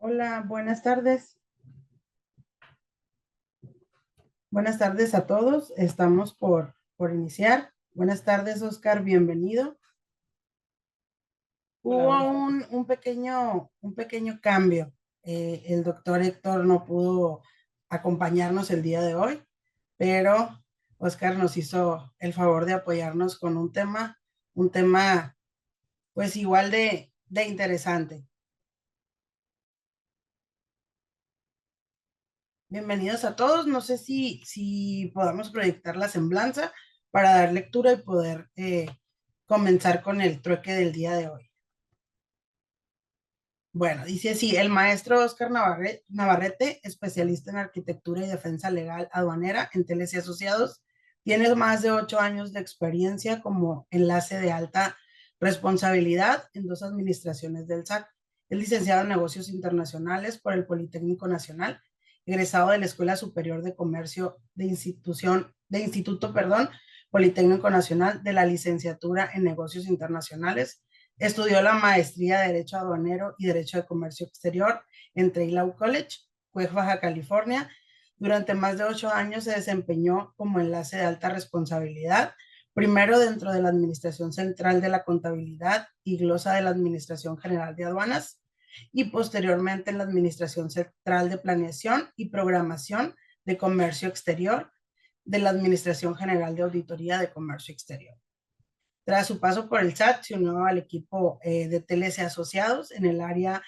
Hola, buenas tardes. Buenas tardes a todos. Estamos por iniciar. Buenas tardes, Oscar. Bienvenido. Hola, Hubo buenas tardes. un pequeño cambio. El doctor Héctor no pudo acompañarnos el día de hoy, pero Oscar nos hizo el favor de apoyarnos con un tema pues igual de interesante. Bienvenidos a todos. No sé si podamos proyectar la semblanza para dar lectura y poder comenzar con el trueque del día de hoy. Bueno, dice así, el maestro Oscar Navarrete, especialista en arquitectura y defensa legal aduanera en Teles y Asociados, tiene más de 8 años de experiencia como enlace de alta responsabilidad en 2 administraciones del SAC. Es licenciado en negocios internacionales por el Politécnico Nacional, egresado de la Escuela Superior de Comercio de Instituto, Politécnico Nacional de la licenciatura en negocios internacionales. Estudió la maestría de Derecho Aduanero y Derecho de Comercio Exterior en Trailau College, Cuej, Baja California. Durante más de 8 años se desempeñó como enlace de alta responsabilidad, primero dentro de la Administración Central de la Contabilidad y glosa de la Administración General de Aduanas y posteriormente en la Administración Central de Planeación y Programación de Comercio Exterior de la Administración General de Auditoría de Comercio Exterior. Tras su paso por el SAT, se unió al equipo de TLC Asociados en el área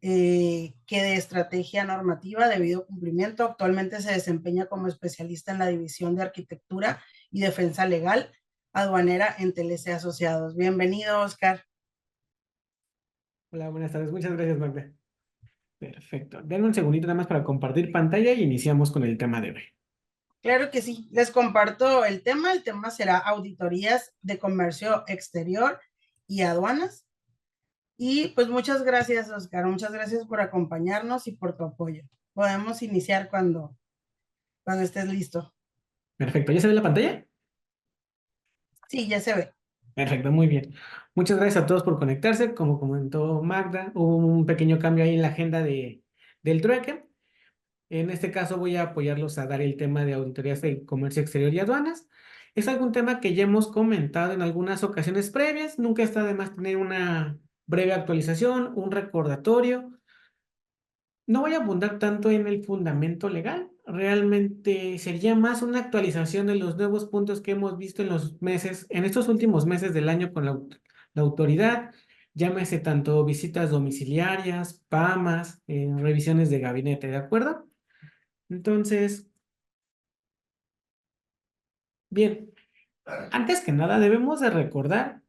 que de estrategia normativa debido cumplimiento. Actualmente se desempeña como especialista en la división de arquitectura y defensa legal aduanera en TLC Asociados. Bienvenido, Oscar. Hola, buenas tardes. Muchas gracias, Magda. Perfecto. Denme un segundito nada más para compartir pantalla y iniciamos con el tema de hoy. Claro que sí, les comparto el tema. El tema será auditorías de comercio exterior y aduanas. Y pues muchas gracias, Oscar. Muchas gracias por acompañarnos y por tu apoyo. Podemos iniciar cuando estés listo. Perfecto. ¿Ya se ve la pantalla? Sí, ya se ve. Perfecto, muy bien. Muchas gracias a todos por conectarse. Como comentó Magda, hubo un pequeño cambio ahí en la agenda del trueque. En este caso voy a apoyarlos a dar el tema de auditorías de comercio exterior y aduanas. Es algún tema que ya hemos comentado en algunas ocasiones previas. Nunca está de más tener una breve actualización, un recordatorio. No voy a abundar tanto en el fundamento legal, realmente sería más una actualización de los nuevos puntos que hemos visto en estos últimos meses del año con la autoridad, llámese tanto visitas domiciliarias, PAMAS, revisiones de gabinete, ¿de acuerdo? Entonces, bien, antes que nada debemos de recordar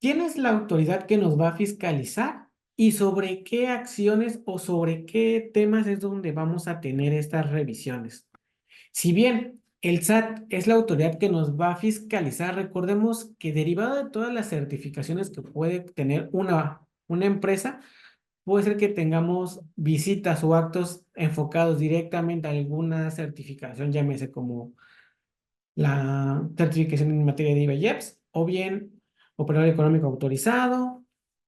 quién es la autoridad que nos va a fiscalizar y sobre qué acciones o sobre qué temas es donde vamos a tener estas revisiones. Si bien el SAT es la autoridad que nos va a fiscalizar, recordemos que derivado de todas las certificaciones que puede tener una empresa, puede ser que tengamos visitas o actos enfocados directamente a alguna certificación, llámese como la certificación en materia de IVA y EPS, o bien operador económico autorizado,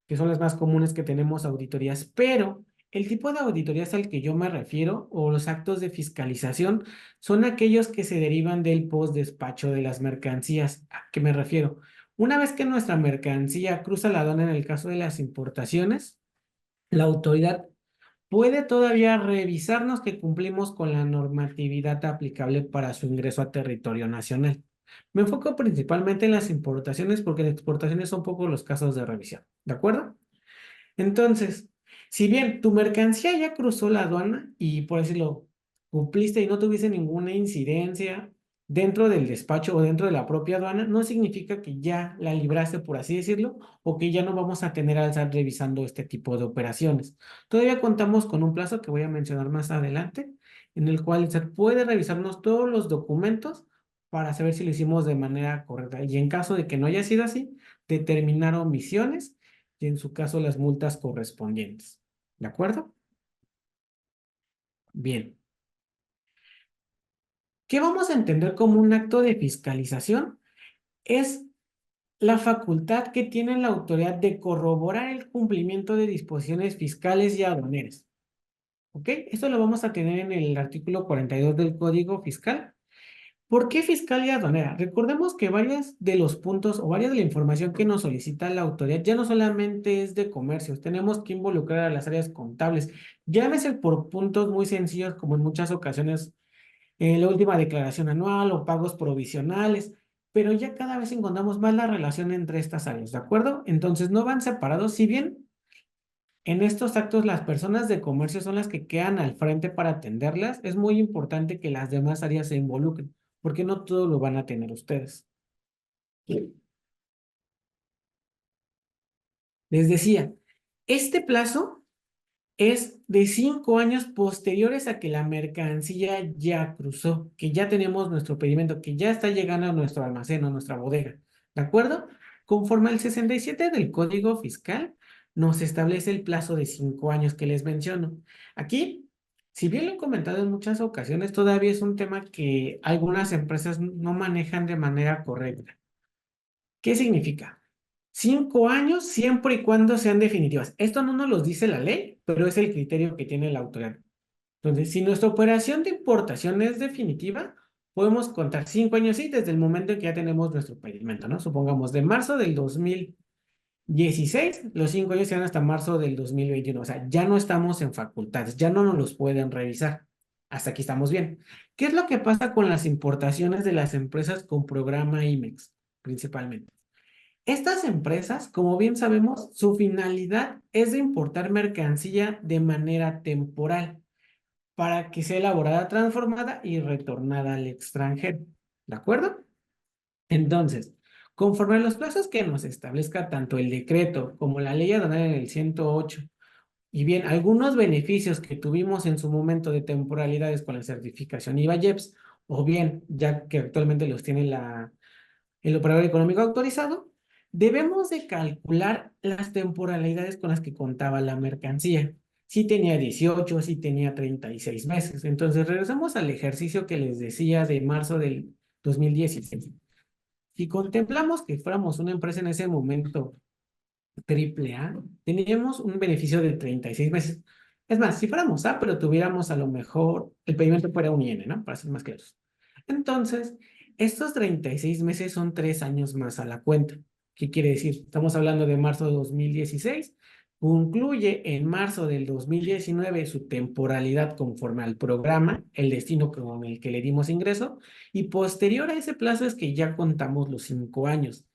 que son las más comunes que tenemos auditorías, pero el tipo de auditorías al que yo me refiero, o los actos de fiscalización, son aquellos que se derivan del post-despacho de las mercancías. ¿A qué me refiero? Una vez que nuestra mercancía cruza la aduana en el caso de las importaciones, la autoridad puede todavía revisarnos que cumplimos con la normatividad aplicable para su ingreso a territorio nacional. Me enfoco principalmente en las importaciones porque en exportaciones son pocos los casos de revisión, ¿de acuerdo? Entonces, si bien tu mercancía ya cruzó la aduana y, por decirlo, cumpliste y no tuviese ninguna incidencia dentro del despacho o dentro de la propia aduana, no significa que ya la libraste, por así decirlo, o que ya no vamos a tener al SAT revisando este tipo de operaciones. Todavía contamos con un plazo que voy a mencionar más adelante, en el cual el SAT puede revisarnos todos los documentos para saber si lo hicimos de manera correcta. Y en caso de que no haya sido así, determinar omisiones y en su caso las multas correspondientes. ¿De acuerdo? Bien. ¿Qué vamos a entender como un acto de fiscalización? Es la facultad que tiene la autoridad de corroborar el cumplimiento de disposiciones fiscales y aduaneras. ¿ok? Esto lo vamos a tener en el artículo 42 del Código Fiscal. ¿Por qué fiscal y aduanera? Recordemos que varios de los puntos o varias de la información que nos solicita la autoridad ya no solamente es de comercios, tenemos que involucrar a las áreas contables. Llámese por puntos muy sencillos, como en muchas ocasiones la última declaración anual o pagos provisionales, pero ya cada vez encontramos más la relación entre estas áreas, ¿de acuerdo? Entonces no van separados, si bien en estos actos las personas de comercio son las que quedan al frente para atenderlas, es muy importante que las demás áreas se involucren, porque no todo lo van a tener ustedes. Les decía, este plazo es de 5 años posteriores a que la mercancía ya cruzó, que ya tenemos nuestro pedimento, que ya está llegando a nuestro almacén o nuestra bodega. ¿De acuerdo? Conforme al 67 del Código Fiscal, nos establece el plazo de 5 años que les menciono. Aquí, si bien lo he comentado en muchas ocasiones, todavía es un tema que algunas empresas no manejan de manera correcta. ¿Qué significa? 5 años siempre y cuando sean definitivas. Esto no nos lo dice la ley, pero es el criterio que tiene la autoridad. Entonces, si nuestra operación de importación es definitiva, podemos contar 5 años sí desde el momento en que ya tenemos nuestro pedimento, ¿no? Supongamos de marzo del 2016, los 5 años serán hasta marzo del 2021. O sea, ya no estamos en facultades, ya no nos los pueden revisar. Hasta aquí estamos bien. ¿Qué es lo que pasa con las importaciones de las empresas con programa IMEX, principalmente? Estas empresas, como bien sabemos, su finalidad es de importar mercancía de manera temporal para que sea elaborada, transformada y retornada al extranjero. ¿De acuerdo? Entonces, conforme a los plazos que nos establezca tanto el decreto como la ley aduanera en el 108, y bien, algunos beneficios que tuvimos en su momento de temporalidades con la certificación IVA-IEPS, o bien, ya que actualmente los tiene el operador económico autorizado, debemos de calcular las temporalidades con las que contaba la mercancía. Si tenía 18, si tenía 36 meses. Entonces, regresamos al ejercicio que les decía de marzo del 2016. Si contemplamos que fuéramos una empresa en ese momento triple A, teníamos un beneficio de 36 meses. Es más, si fuéramos A, pero tuviéramos a lo mejor, el pedimento fuera un IN, ¿no? Para ser más claros. Entonces, estos 36 meses son 3 años más a la cuenta. ¿Qué quiere decir? Estamos hablando de marzo de 2016. Concluye en marzo del 2019 su temporalidad conforme al programa, el destino con el que le dimos ingreso, y posterior a ese plazo es que ya contamos los 5 años.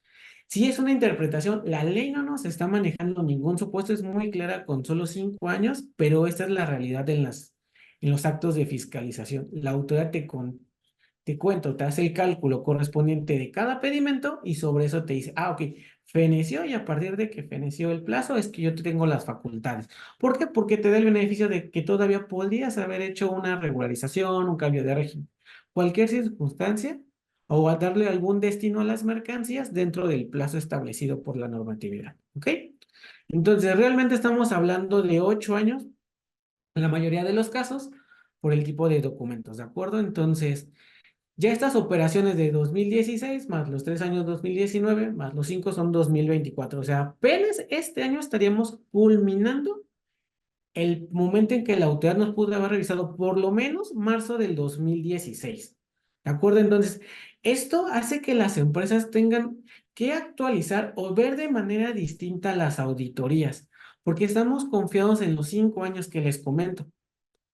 Si es una interpretación, la ley no nos está manejando ningún supuesto, es muy clara con solo 5 años, pero esta es la realidad en los actos de fiscalización. La autoridad te cuento, te hace el cálculo correspondiente de cada pedimento y sobre eso te dice, ok, feneció y a partir de que feneció el plazo es que yo tengo las facultades. ¿Por qué? Porque te da el beneficio de que todavía podrías haber hecho una regularización, un cambio de régimen, cualquier circunstancia o a darle algún destino a las mercancías dentro del plazo establecido por la normatividad. ¿Ok? Entonces, realmente estamos hablando de 8 años en la mayoría de los casos por el tipo de documentos, ¿de acuerdo? Entonces, ya estas operaciones de 2016 más los 3 años 2019 más los 5 son 2024. O sea, apenas este año estaríamos culminando el momento en que la autoridad nos pudo haber revisado por lo menos marzo del 2016. ¿De acuerdo? Entonces, esto hace que las empresas tengan que actualizar o ver de manera distinta las auditorías, porque estamos confiados en los 5 años que les comento.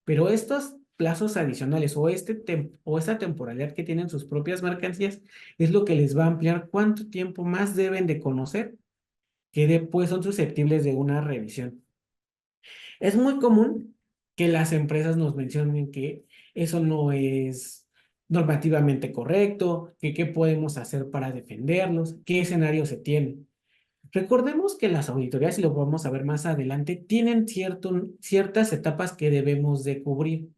Pero estos plazos adicionales o, o esta temporalidad que tienen sus propias mercancías es lo que les va a ampliar cuánto tiempo más deben de conocer que después son susceptibles de una revisión. Es muy común que las empresas nos mencionen que eso no es normativamente correcto, que qué podemos hacer para defenderlos, qué escenarios se tienen. Recordemos que las auditorías, y lo vamos a ver más adelante, tienen ciertas etapas que debemos de cubrir.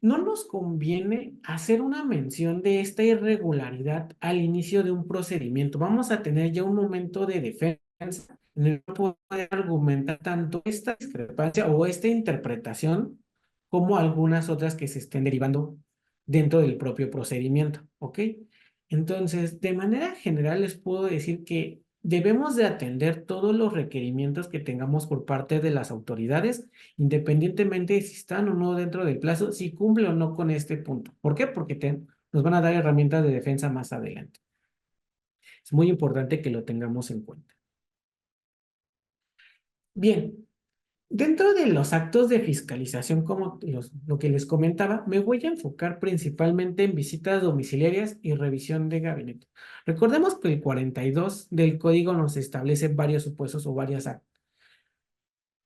No nos conviene hacer una mención de esta irregularidad al inicio de un procedimiento. Vamos a tener ya un momento de defensa en el que poder argumentar tanto esta discrepancia o esta interpretación como algunas otras que se estén derivando dentro del propio procedimiento. ¿Ok? Entonces, de manera general les puedo decir que debemos de atender todos los requerimientos que tengamos por parte de las autoridades, independientemente de si están o no dentro del plazo, si cumple o no con este punto. ¿Por qué? Porque nos van a dar herramientas de defensa más adelante. Es muy importante que lo tengamos en cuenta. Bien, dentro de los actos de fiscalización, como lo que les comentaba, me voy a enfocar principalmente en visitas domiciliarias y revisión de gabinete. Recordemos que el 42 del código nos establece varios supuestos o varias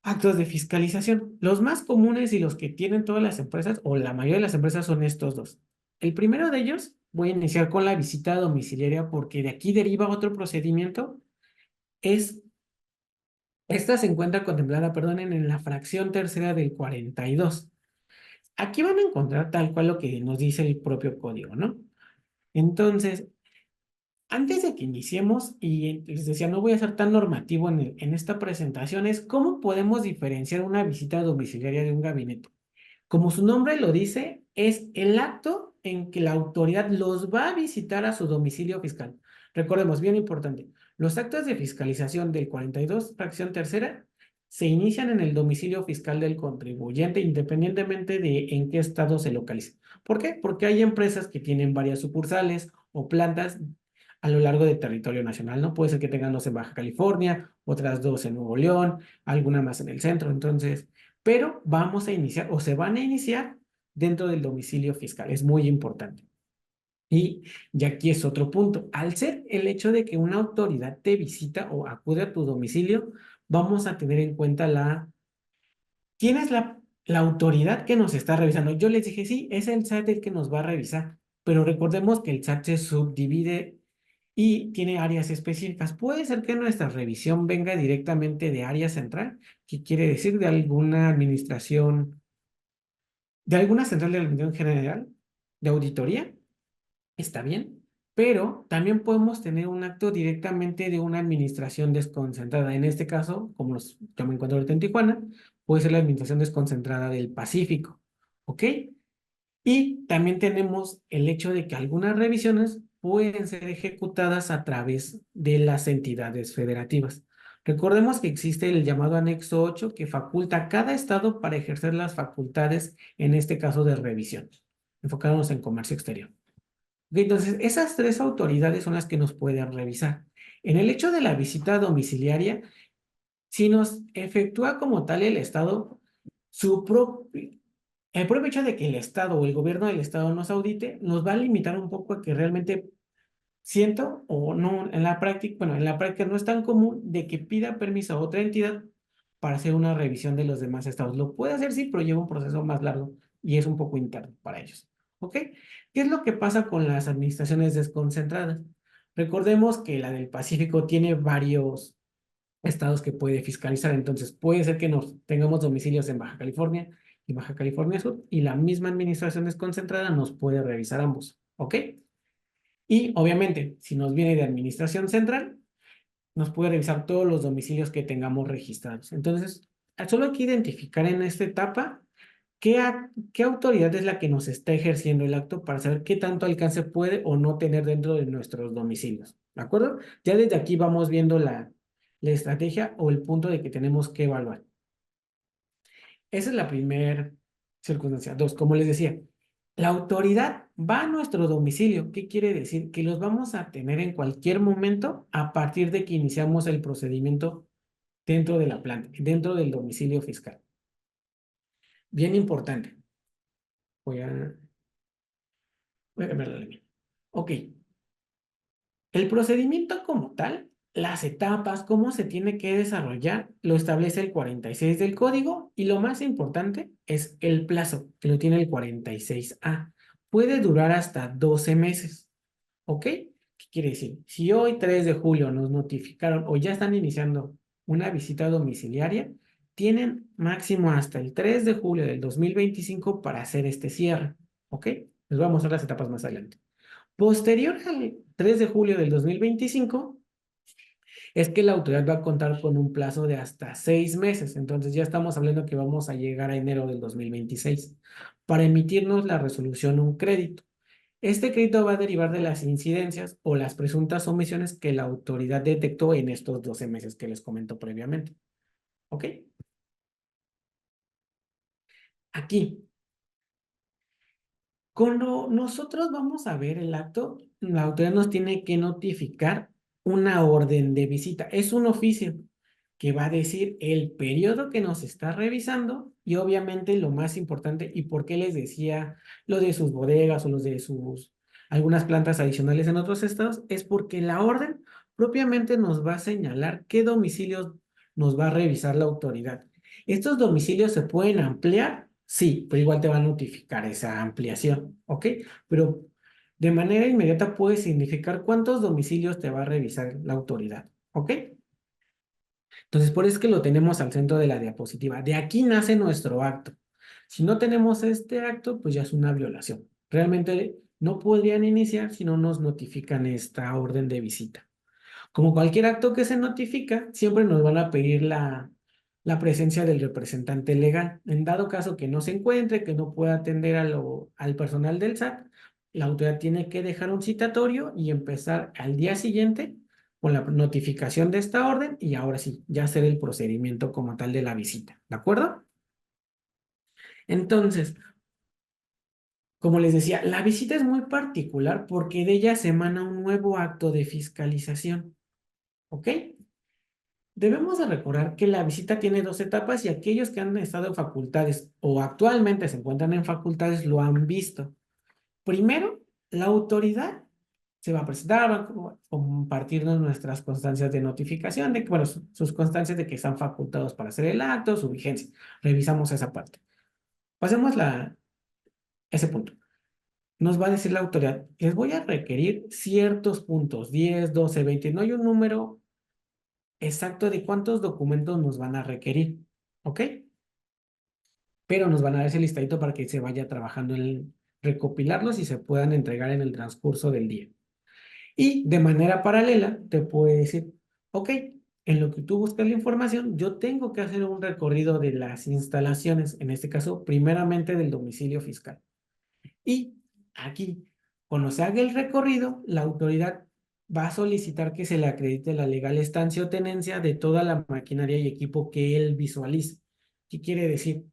actos de fiscalización. Los más comunes y los que tienen todas las empresas, o la mayoría de las empresas, son estos dos. El primero de ellos, voy a iniciar con la visita domiciliaria porque de aquí deriva otro procedimiento. Esta se encuentra contemplada, perdonen, en la fracción tercera del 42. Aquí van a encontrar tal cual lo que nos dice el propio código, ¿no? Entonces, antes de que iniciemos, y les decía, no voy a ser tan normativo en esta presentación, es cómo podemos diferenciar una visita domiciliaria de un gabinete. Como su nombre lo dice, es el acto en que la autoridad los va a visitar a su domicilio fiscal. Recordemos, bien importante, los actos de fiscalización del 42, fracción tercera, se inician en el domicilio fiscal del contribuyente independientemente de en qué estado se localice. ¿Por qué? Porque hay empresas que tienen varias sucursales o plantas a lo largo del territorio nacional, ¿no? Puede ser que tengan dos en Baja California, otras dos en Nuevo León, alguna más en el centro. Entonces, pero vamos a iniciar o se van a iniciar dentro del domicilio fiscal. Es muy importante. Y aquí es otro punto. Al ser el hecho de que una autoridad te visita o acude a tu domicilio, vamos a tener en cuenta ¿quién es la autoridad que nos está revisando? Yo les dije, sí, es el SAT el que nos va a revisar, pero recordemos que el SAT se subdivide y tiene áreas específicas. Puede ser que nuestra revisión venga directamente de área central, que quiere decir de alguna administración, de alguna central de la administración general, de auditoría, está bien, pero también podemos tener un acto directamente de una administración desconcentrada. En este caso, yo me encuentro ahorita en Tijuana, puede ser la administración desconcentrada del Pacífico, ¿ok? Y también tenemos el hecho de que algunas revisiones pueden ser ejecutadas a través de las entidades federativas. Recordemos que existe el llamado anexo 8 que faculta a cada estado para ejercer las facultades, en este caso de revisión, enfocándonos en comercio exterior. Ok, entonces, esas tres autoridades son las que nos pueden revisar. En el hecho de la visita domiciliaria, si nos efectúa como tal el estado, su propio el propio hecho de que el Estado o el gobierno del Estado nos audite nos va a limitar un poco a que realmente siento o no, en la práctica, bueno, en la práctica no es tan común de que pida permiso a otra entidad para hacer una revisión de los demás estados. Lo puede hacer, sí, pero lleva un proceso más largo y es un poco interno para ellos. ¿Ok? ¿Qué es lo que pasa con las administraciones desconcentradas? Recordemos que la del Pacífico tiene varios estados que puede fiscalizar. Entonces, puede ser que nos tengamos domicilios en Baja California y Baja California Sur y la misma administración desconcentrada nos puede revisar ambos. ¿Ok? Y obviamente, si nos viene de administración central, nos puede revisar todos los domicilios que tengamos registrados. Entonces, solo hay que identificar en esta etapa qué autoridad es la que nos está ejerciendo el acto para saber qué tanto alcance puede o no tener dentro de nuestros domicilios. ¿De acuerdo? Ya desde aquí vamos viendo la estrategia o el punto de que tenemos que evaluar. Esa es la primera circunstancia. Dos, como les decía, la autoridad va a nuestro domicilio. ¿Qué quiere decir? Que los vamos a tener en cualquier momento a partir de que iniciamos el procedimiento dentro de la planta, dentro del domicilio fiscal. Bien importante. Voy a cambiar la línea. Ok. El procedimiento como tal, las etapas, cómo se tiene que desarrollar, lo establece el 46 del código y lo más importante es el plazo, que lo tiene el 46A. Puede durar hasta 12 meses. ¿Ok? ¿Qué quiere decir? Si hoy 3 de julio nos notificaron o ya están iniciando una visita domiciliaria, tienen máximo hasta el 3 de julio del 2025 para hacer este cierre. ¿Ok? Les voy a mostrar las etapas más adelante. Posterior al 3 de julio del 2025, es que la autoridad va a contar con un plazo de hasta 6 meses. Entonces ya estamos hablando que vamos a llegar a enero del 2026 para emitirnos la resolución un crédito. Este crédito va a derivar de las incidencias o las presuntas omisiones que la autoridad detectó en estos 12 meses que les comento previamente. ¿Ok? Aquí, cuando nosotros vamos a ver el acto, la autoridad nos tiene que notificar una orden de visita. Es un oficio que va a decir el periodo que nos está revisando y obviamente lo más importante, y por qué les decía lo de sus bodegas o los de sus algunas plantas adicionales en otros estados, es porque la orden propiamente nos va a señalar qué domicilios nos va a revisar la autoridad. ¿Estos domicilios se pueden ampliar? Sí, pero igual te va a notificar esa ampliación, ¿ok? Pero de manera inmediata puede significar cuántos domicilios te va a revisar la autoridad, ¿ok? Entonces, por eso es que lo tenemos al centro de la diapositiva. De aquí nace nuestro acto. Si no tenemos este acto, pues ya es una violación. Realmente no podrían iniciar si no nos notifican esta orden de visita. Como cualquier acto que se notifica, siempre nos van a pedir la presencia del representante legal. En dado caso que no se encuentre, que no pueda atender al personal del SAT, la autoridad tiene que dejar un citatorio y empezar al día siguiente con la notificación de esta orden y ahora sí, ya hacer el procedimiento como tal de la visita. ¿De acuerdo? Entonces, como les decía, la visita es muy particular porque de ella se emana un nuevo acto de fiscalización. ¿Ok? Debemos de recordar que la visita tiene dos etapas y aquellos que han estado en facultades o actualmente se encuentran en facultades lo han visto. Primero, la autoridad se va a presentar, va a compartirnos nuestras constancias de notificación, de que, bueno, sus constancias de que están facultados para hacer el acto, su vigencia. Revisamos esa parte. Pasemos ese punto. Nos va a decir la autoridad, les voy a requerir ciertos puntos, 10, 12, 20. No hay un número exacto de cuántos documentos nos van a requerir, ¿ok? Pero nos van a dar ese listadito para que se vaya trabajando en recopilarlos y se puedan entregar en el transcurso del día. Y de manera paralela te puede decir, ok, en lo que tú buscas la información, yo tengo que hacer un recorrido de las instalaciones, en este caso, primeramente del domicilio fiscal. Y aquí, cuando se haga el recorrido, la autoridad va a solicitar que se le acredite la legal estancia o tenencia de toda la maquinaria y equipo que él visualice. ¿Qué quiere decir?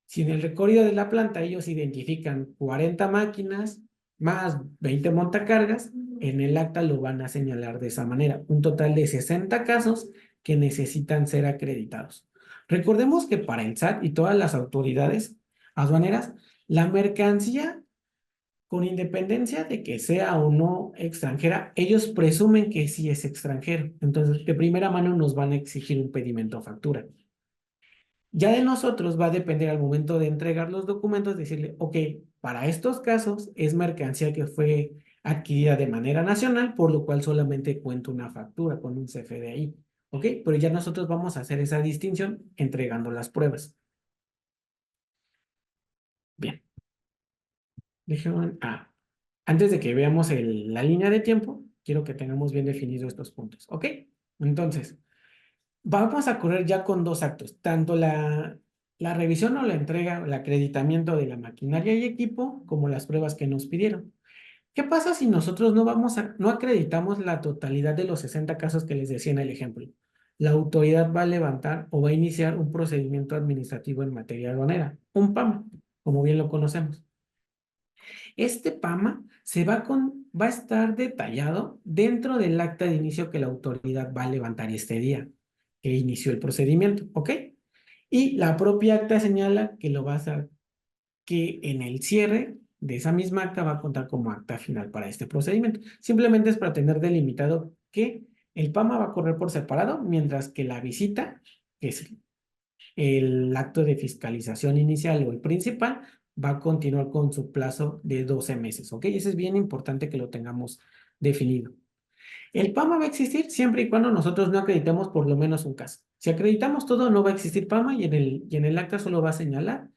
Si en el recorrido de la planta ellos identifican 40 máquinas más 20 montacargas, en el acta lo van a señalar de esa manera. Un total de 60 casos que necesitan ser acreditados. Recordemos que para el SAT y todas las autoridades aduaneras, la mercancía, con independencia de que sea o no extranjera, ellos presumen que sí es extranjero. Entonces, de primera mano nos van a exigir un pedimento o factura. Ya de nosotros va a depender al momento de entregar los documentos, decirle, ok, para estos casos es mercancía que fue adquirida de manera nacional, por lo cual solamente cuento una factura con un CFDI. Ok, pero ya nosotros vamos a hacer esa distinción entregando las pruebas. Bien, déjenme, antes de que veamos la línea de tiempo, quiero que tengamos bien definidos estos puntos. Ok, entonces. Vamos a correr ya con dos actos, tanto la revisión o la entrega, el acreditamiento de la maquinaria y equipo, como las pruebas que nos pidieron. ¿Qué pasa si nosotros no acreditamos la totalidad de los 60 casos que les decía en el ejemplo? La autoridad va a levantar o va a iniciar un procedimiento administrativo en materia aduanera, un PAMA, como bien lo conocemos. Este PAMA va a estar detallado dentro del acta de inicio que la autoridad va a levantar este día que inició el procedimiento, ¿ok? Y la propia acta señala que lo va a hacer, que en el cierre de esa misma acta va a contar como acta final para este procedimiento. Simplemente es para tener delimitado que el PAMA va a correr por separado, mientras que la visita, que es el acto de fiscalización inicial o el principal, va a continuar con su plazo de 12 meses, ¿ok? Eso es bien importante que lo tengamos definido. El PAMA va a existir siempre y cuando nosotros no acreditemos por lo menos un caso. Si acreditamos todo, no va a existir PAMA y en el acta solo va a señalar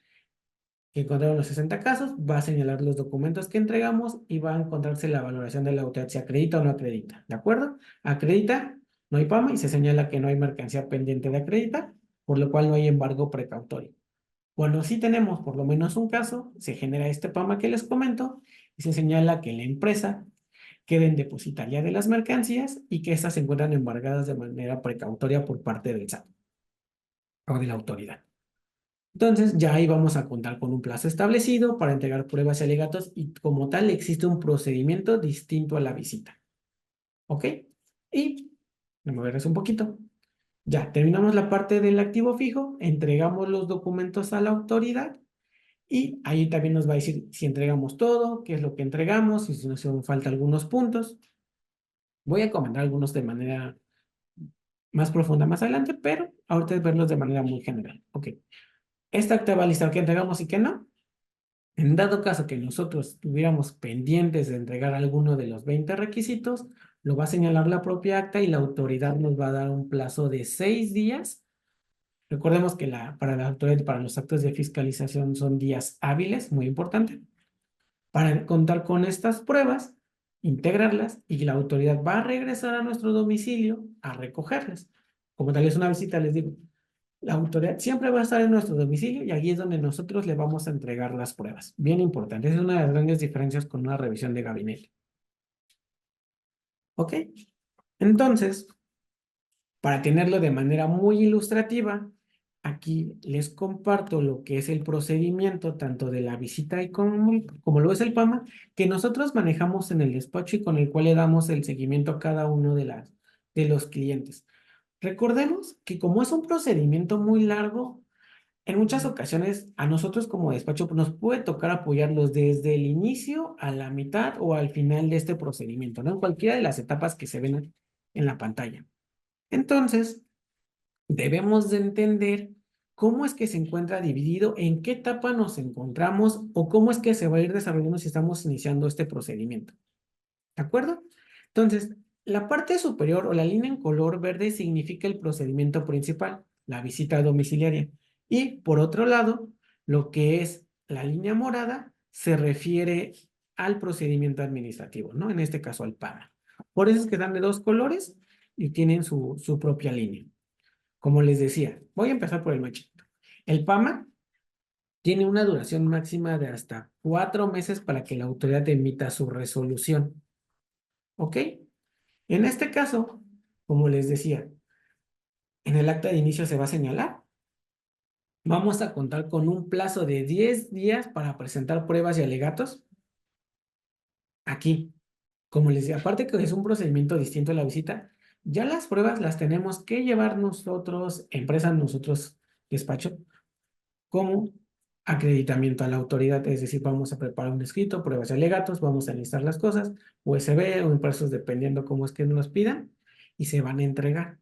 que encontraron los 60 casos, va a señalar los documentos que entregamos y va a encontrarse la valoración de la autoridad si acredita o no acredita. ¿De acuerdo? Acredita, no hay PAMA y se señala que no hay mercancía pendiente de acreditar, por lo cual no hay embargo precautorio. Cuando sí tenemos por lo menos un caso, se genera este PAMA que les comento y se señala que la empresa queden depositaria de las mercancías y que éstas se encuentran embargadas de manera precautoria por parte del SAT o de la autoridad. Entonces, ya ahí vamos a contar con un plazo establecido para entregar pruebas y alegatos y como tal existe un procedimiento distinto a la visita. ¿Ok? Y, me moverás un poquito. Ya, terminamos la parte del activo fijo, entregamos los documentos a la autoridad y ahí también nos va a decir si entregamos todo, qué es lo que entregamos, y si nos hacen falta algunos puntos. Voy a comentar algunos de manera más profunda más adelante, pero ahorita es verlos de manera muy general. Ok, esta acta va a listar qué entregamos y qué no. En dado caso que nosotros tuviéramos pendientes de entregar alguno de los 20 requisitos, lo va a señalar la propia acta y la autoridad nos va a dar un plazo de 6 días. Recordemos que para la autoridad, para los actos de fiscalización son días hábiles, muy importante, para contar con estas pruebas, integrarlas y la autoridad va a regresar a nuestro domicilio a recogerlas. Como tal es una visita, les digo, la autoridad siempre va a estar en nuestro domicilio y allí es donde nosotros le vamos a entregar las pruebas. Bien importante, esa es una de las grandes diferencias con una revisión de gabinete. ¿Ok? Entonces, para tenerlo de manera muy ilustrativa, aquí les comparto lo que es el procedimiento tanto de la visita y como lo es el PAMA, que nosotros manejamos en el despacho y con el cual le damos el seguimiento a cada uno de los clientes. Recordemos que como es un procedimiento muy largo, en muchas ocasiones a nosotros como despacho nos puede tocar apoyarlos desde el inicio a la mitad o al final de este procedimiento, ¿no? En cualquiera de las etapas que se ven en la pantalla. Entonces, debemos de entender cómo es que se encuentra dividido, en qué etapa nos encontramos o cómo es que se va a ir desarrollando si estamos iniciando este procedimiento. ¿De acuerdo? Entonces, la parte superior o la línea en color verde significa el procedimiento principal, la visita domiciliaria. Y por otro lado, lo que es la línea morada se refiere al procedimiento administrativo, ¿no? En este caso al PAMA. Por eso es que dan de dos colores y tienen su propia línea. Como les decía, voy a empezar por el más chiquito. El PAMA tiene una duración máxima de hasta 4 meses para que la autoridad emita su resolución. ¿Ok? En este caso, como les decía, en el acta de inicio se va a señalar, vamos a contar con un plazo de 10 días para presentar pruebas y alegatos. Aquí, como les decía, aparte que es un procedimiento distinto a la visita, ya las pruebas las tenemos que llevar nosotros, empresa, nosotros, despacho, como acreditamiento a la autoridad, es decir, vamos a preparar un escrito, pruebas y alegatos, vamos a listar las cosas, USB o impresos dependiendo cómo es que nos pidan, y se van a entregar.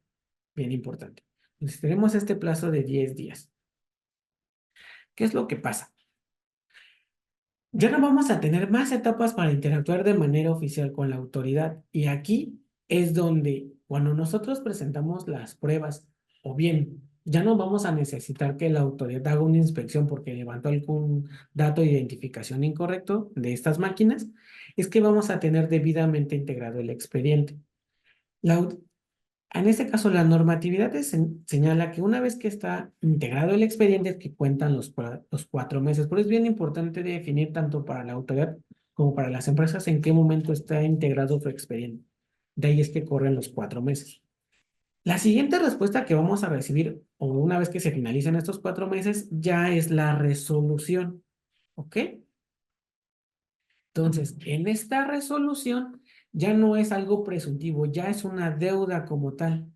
Bien importante. Entonces, tenemos este plazo de 10 días. ¿Qué es lo que pasa? Ya no vamos a tener más etapas para interactuar de manera oficial con la autoridad. Y aquí es donde, cuando nosotros presentamos las pruebas, o bien ya no vamos a necesitar que la autoridad haga una inspección porque levantó algún dato de identificación incorrecto de estas máquinas, es que vamos a tener debidamente integrado el expediente. La, En este caso, la normatividad señala que una vez que está integrado el expediente es que cuentan los 4 meses. Pero es bien importante definir tanto para la autoridad como para las empresas en qué momento está integrado su expediente. De ahí es que corren los 4 meses. La siguiente respuesta que vamos a recibir, o una vez que se finalicen estos 4 meses, ya es la resolución. ¿Ok? Entonces, en esta resolución ya no es algo presuntivo, ya es una deuda como tal.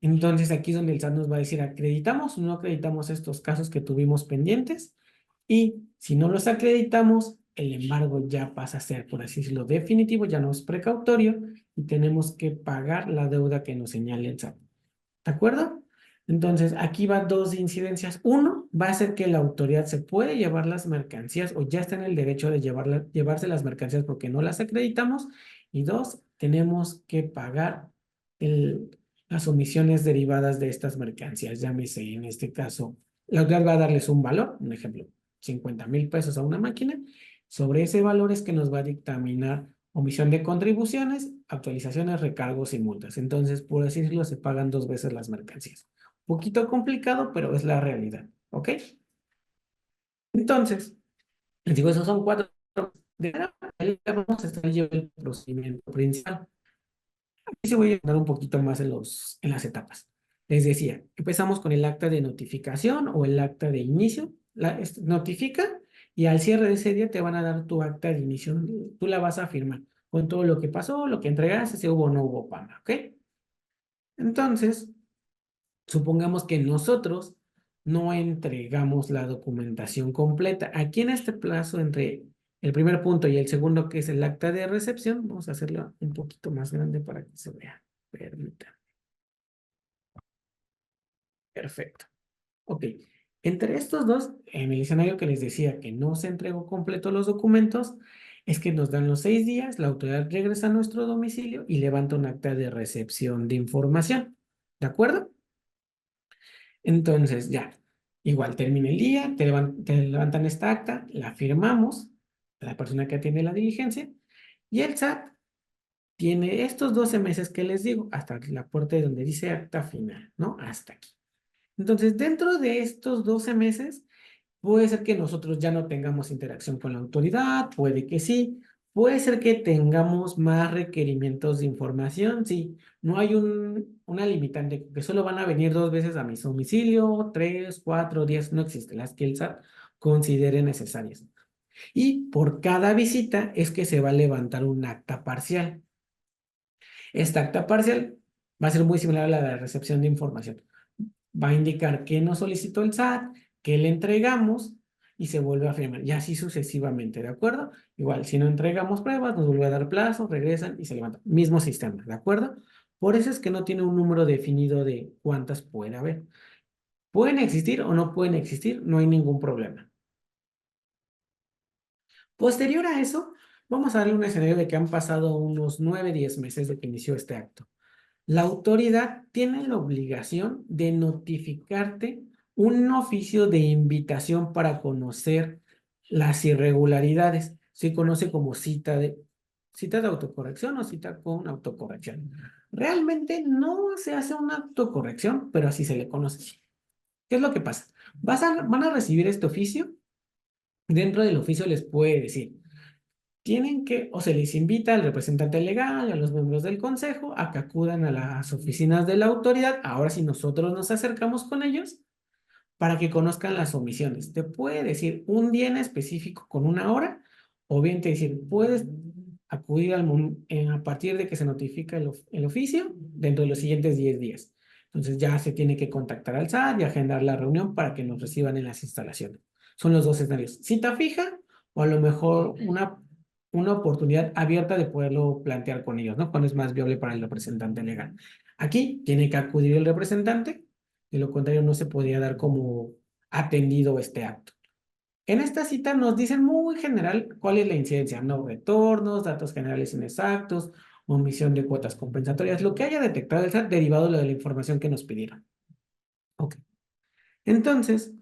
Entonces aquí es donde el SAT nos va a decir, ¿acreditamos o no acreditamos estos casos que tuvimos pendientes? Y si no los acreditamos, el embargo ya pasa a ser, por así decirlo, definitivo, ya no es precautorio y tenemos que pagar la deuda que nos señale el SAT. ¿De acuerdo? Entonces, aquí va dos incidencias. Uno, va a ser que la autoridad se puede llevar las mercancías o ya está en el derecho de llevarse las mercancías porque no las acreditamos. Y dos, tenemos que pagar las omisiones derivadas de estas mercancías. Llámese, en este caso, la autoridad va a darles un valor, un ejemplo, 50,000 pesos a una máquina. Sobre ese valor es que nos va a dictaminar omisión de contribuciones, actualizaciones, recargos y multas. Entonces, por así decirlo, se pagan 2 veces las mercancías. Un poquito complicado, pero es la realidad. ¿Ok? Entonces, les digo, esos son 4. ahí vamos a estar llevando el procedimiento principal. Aquí se voy a andar un poquito más en las etapas. Les decía, empezamos con el acta de notificación o el acta de inicio. Notifica y al cierre de ese día te van a dar tu acta de inicio. Tú la vas a firmar con todo lo que pasó, lo que entregaste, si hubo o no hubo PAMA, ¿ok? Entonces, supongamos que nosotros no entregamos la documentación completa. Aquí en este plazo entre el primer punto y el segundo, que es el acta de recepción, vamos a hacerlo un poquito más grande para que se vea. Permítanme. Perfecto. Ok. Entre estos dos, en el escenario que les decía que no se entregó completo los documentos, es que nos dan los 6 días, la autoridad regresa a nuestro domicilio y levanta un acta de recepción de información. ¿De acuerdo? Entonces, ya, igual termina el día, te levantan esta acta, la firmamos, la persona que atiende la diligencia, y el SAT tiene estos 12 meses que les digo, hasta la puerta de donde dice acta final, ¿no? Hasta aquí. Entonces, dentro de estos 12 meses, puede ser que nosotros ya no tengamos interacción con la autoridad, puede que sí, puede ser que tengamos más requerimientos de información, sí, no hay una limitante, que solo van a venir 2 veces a mi domicilio, 3, 4, 10, no existe, las que el SAT considere necesarias. Y por cada visita es que se va a levantar un acta parcial. Esta acta parcial va a ser muy similar a la de recepción de información. Va a indicar qué nos solicitó el SAT, qué le entregamos y se vuelve a firmar. Y así sucesivamente, ¿de acuerdo? Igual, si no entregamos pruebas, nos vuelve a dar plazo, regresan y se levantan. Mismo sistema, ¿de acuerdo? Por eso es que no tiene un número definido de cuántas puede haber. Pueden existir o no pueden existir, no hay ningún problema. Posterior a eso, vamos a darle un escenario de que han pasado unos 9, 10 meses de que inició este acto. La autoridad tiene la obligación de notificarte un oficio de invitación para conocer las irregularidades. Se conoce como cita de autocorrección o cita con autocorrección. Realmente no se hace una autocorrección, pero así se le conoce. ¿Qué es lo que pasa? Van a recibir este oficio. Dentro del oficio les puede decir, tienen que, o se les invita al representante legal, a los miembros del consejo, a que acudan a las oficinas de la autoridad. Ahora sí nosotros nos acercamos con ellos para que conozcan las omisiones. Te puede decir un día en específico con una hora, o bien te decir, puedes acudir a partir de que se notifica el oficio dentro de los siguientes 10 días. Entonces ya se tiene que contactar al SAT y agendar la reunión para que nos reciban en las instalaciones. Son los dos escenarios. Cita fija o a lo mejor una oportunidad abierta de poderlo plantear con ellos, ¿no? Cuando es más viable para el representante legal. Aquí tiene que acudir el representante, de lo contrario no se podría dar como atendido este acto. En esta cita nos dicen muy general cuál es la incidencia, no retornos, datos generales inexactos, omisión de cuotas compensatorias, lo que haya detectado el SAT derivado de la información que nos pidieron. Ok. Entonces,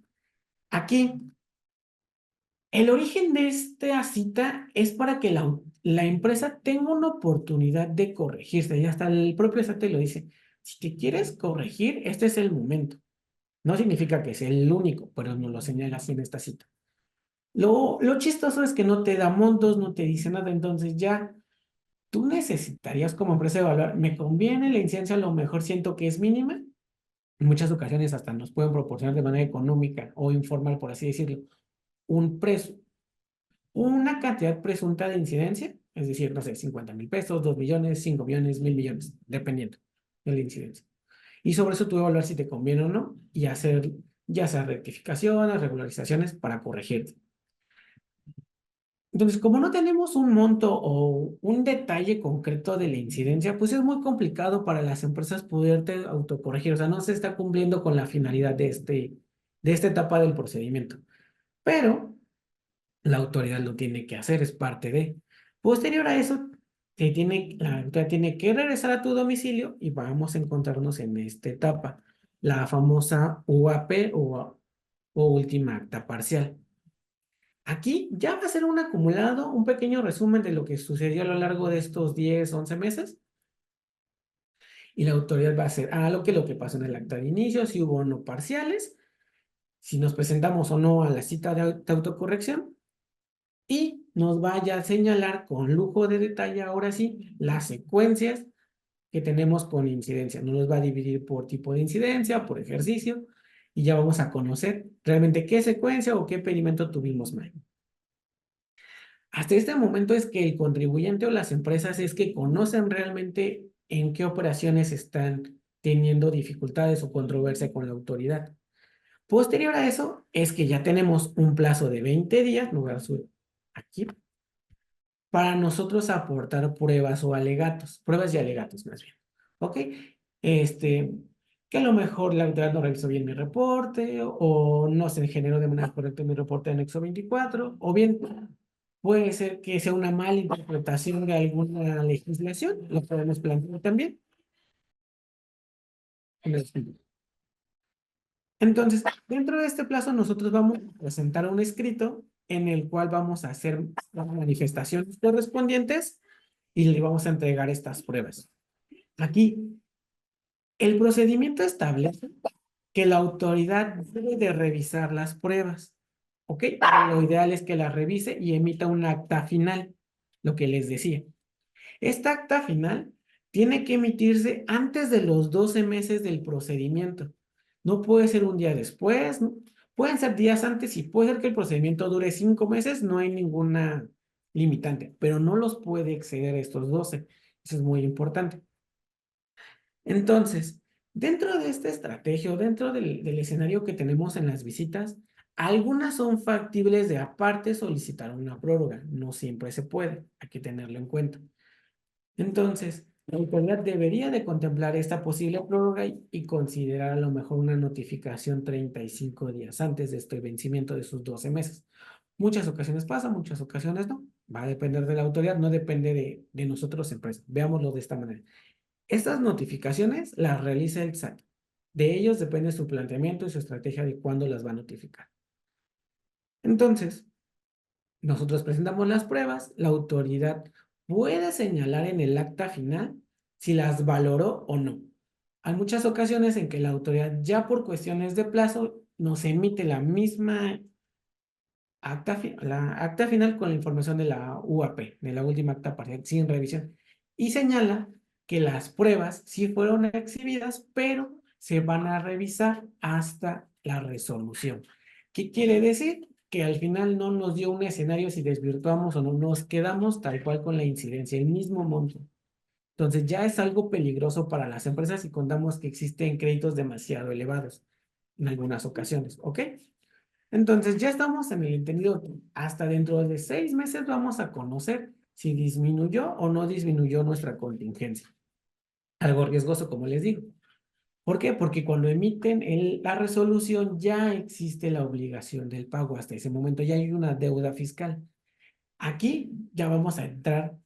aquí, el origen de esta cita es para que la empresa tenga una oportunidad de corregirse. Y hasta el propio SAT te lo dice. Si te quieres corregir, este es el momento. No significa que sea el único, pero nos lo señala así en esta cita. Lo chistoso es que no te da montos, no te dice nada, entonces ya tú necesitarías como empresa evaluar, ¿me conviene la incidencia? A lo mejor siento que es mínima. En muchas ocasiones hasta nos pueden proporcionar de manera económica o informal, por así decirlo, una cantidad presunta de incidencia, es decir, no sé, 50,000 pesos, 2 millones, 5 millones, 1,000 millones, dependiendo de la incidencia. Y sobre eso tú evaluar si te conviene o no y hacer ya sea rectificaciones, regularizaciones para corregir. Entonces, como no tenemos un monto o un detalle concreto de la incidencia, pues es muy complicado para las empresas poderte autocorregir. O sea, no se está cumpliendo con la finalidad de esta etapa del procedimiento. Pero la autoridad lo tiene que hacer, es parte de. Posterior a eso, la autoridad tiene que regresar a tu domicilio y vamos a encontrarnos en esta etapa, la famosa UAP o última acta parcial. Aquí ya va a ser un acumulado, un pequeño resumen de lo que sucedió a lo largo de estos 10, 11 meses. Y la autoridad va a hacer lo que pasó en el acta de inicio, si hubo o no parciales, si nos presentamos o no a la cita de autocorrección. Y nos vaya a señalar con lujo de detalle, ahora sí, las secuencias que tenemos con incidencia. Nos los va a dividir por tipo de incidencia, por ejercicio, y ya vamos a conocer realmente qué secuencia o qué pedimento tuvimos mal. Hasta este momento es que el contribuyente o las empresas es que conocen realmente en qué operaciones están teniendo dificultades o controversia con la autoridad. Posterior a eso es que ya tenemos un plazo de 20 días, no voy a subir aquí, para nosotros aportar pruebas o alegatos, pruebas y alegatos más bien. ¿Ok? Este, que a lo mejor la autoridad no revisó bien mi reporte o no se generó de manera correcta mi reporte de anexo 24, o bien puede ser que sea una mala interpretación de alguna legislación, lo podemos plantear también. Entonces, dentro de este plazo, nosotros vamos a presentar un escrito en el cual vamos a hacer las manifestaciones correspondientes y le vamos a entregar estas pruebas. Aquí, el procedimiento establece que la autoridad debe de revisar las pruebas, ¿ok? Lo ideal es que las revise y emita un acta final, lo que les decía. Esta acta final tiene que emitirse antes de los 12 meses del procedimiento. No puede ser un día después, ¿no? Pueden ser días antes y puede ser que el procedimiento dure 5 meses, no hay ninguna limitante, pero no los puede exceder estos 12. Eso es muy importante. Entonces, dentro de esta estrategia o dentro del escenario que tenemos en las visitas, algunas son factibles de aparte solicitar una prórroga. No siempre se puede, hay que tenerlo en cuenta. Entonces, la autoridad debería de contemplar esta posible prórroga y considerar a lo mejor una notificación 35 días antes de este vencimiento de sus 12 meses. Muchas ocasiones pasa, muchas ocasiones no. Va a depender de la autoridad, no depende de nosotros, empresa. Veámoslo de esta manera. Estas notificaciones las realiza el SAT. De ellos depende su planteamiento y su estrategia de cuándo las va a notificar. Entonces, nosotros presentamos las pruebas, la autoridad puede señalar en el acta final si las valoró o no. Hay muchas ocasiones en que la autoridad ya por cuestiones de plazo nos emite la misma la acta final con la información de la UAP, de la última acta parcial, sin revisión, y señala que las pruebas sí fueron exhibidas, pero se van a revisar hasta la resolución. ¿Qué quiere decir? Que al final no nos dio un escenario si desvirtuamos o no, nos quedamos tal cual con la incidencia, el mismo monto. Entonces ya es algo peligroso para las empresas si contamos que existen créditos demasiado elevados en algunas ocasiones, ¿ok? Entonces ya estamos en el entendido que hasta dentro de 6 meses vamos a conocer si disminuyó o no disminuyó nuestra contingencia. Algo riesgoso, como les digo. ¿Por qué? Porque cuando emiten la resolución ya existe la obligación del pago. Hasta ese momento ya hay una deuda fiscal. Aquí ya vamos a entrar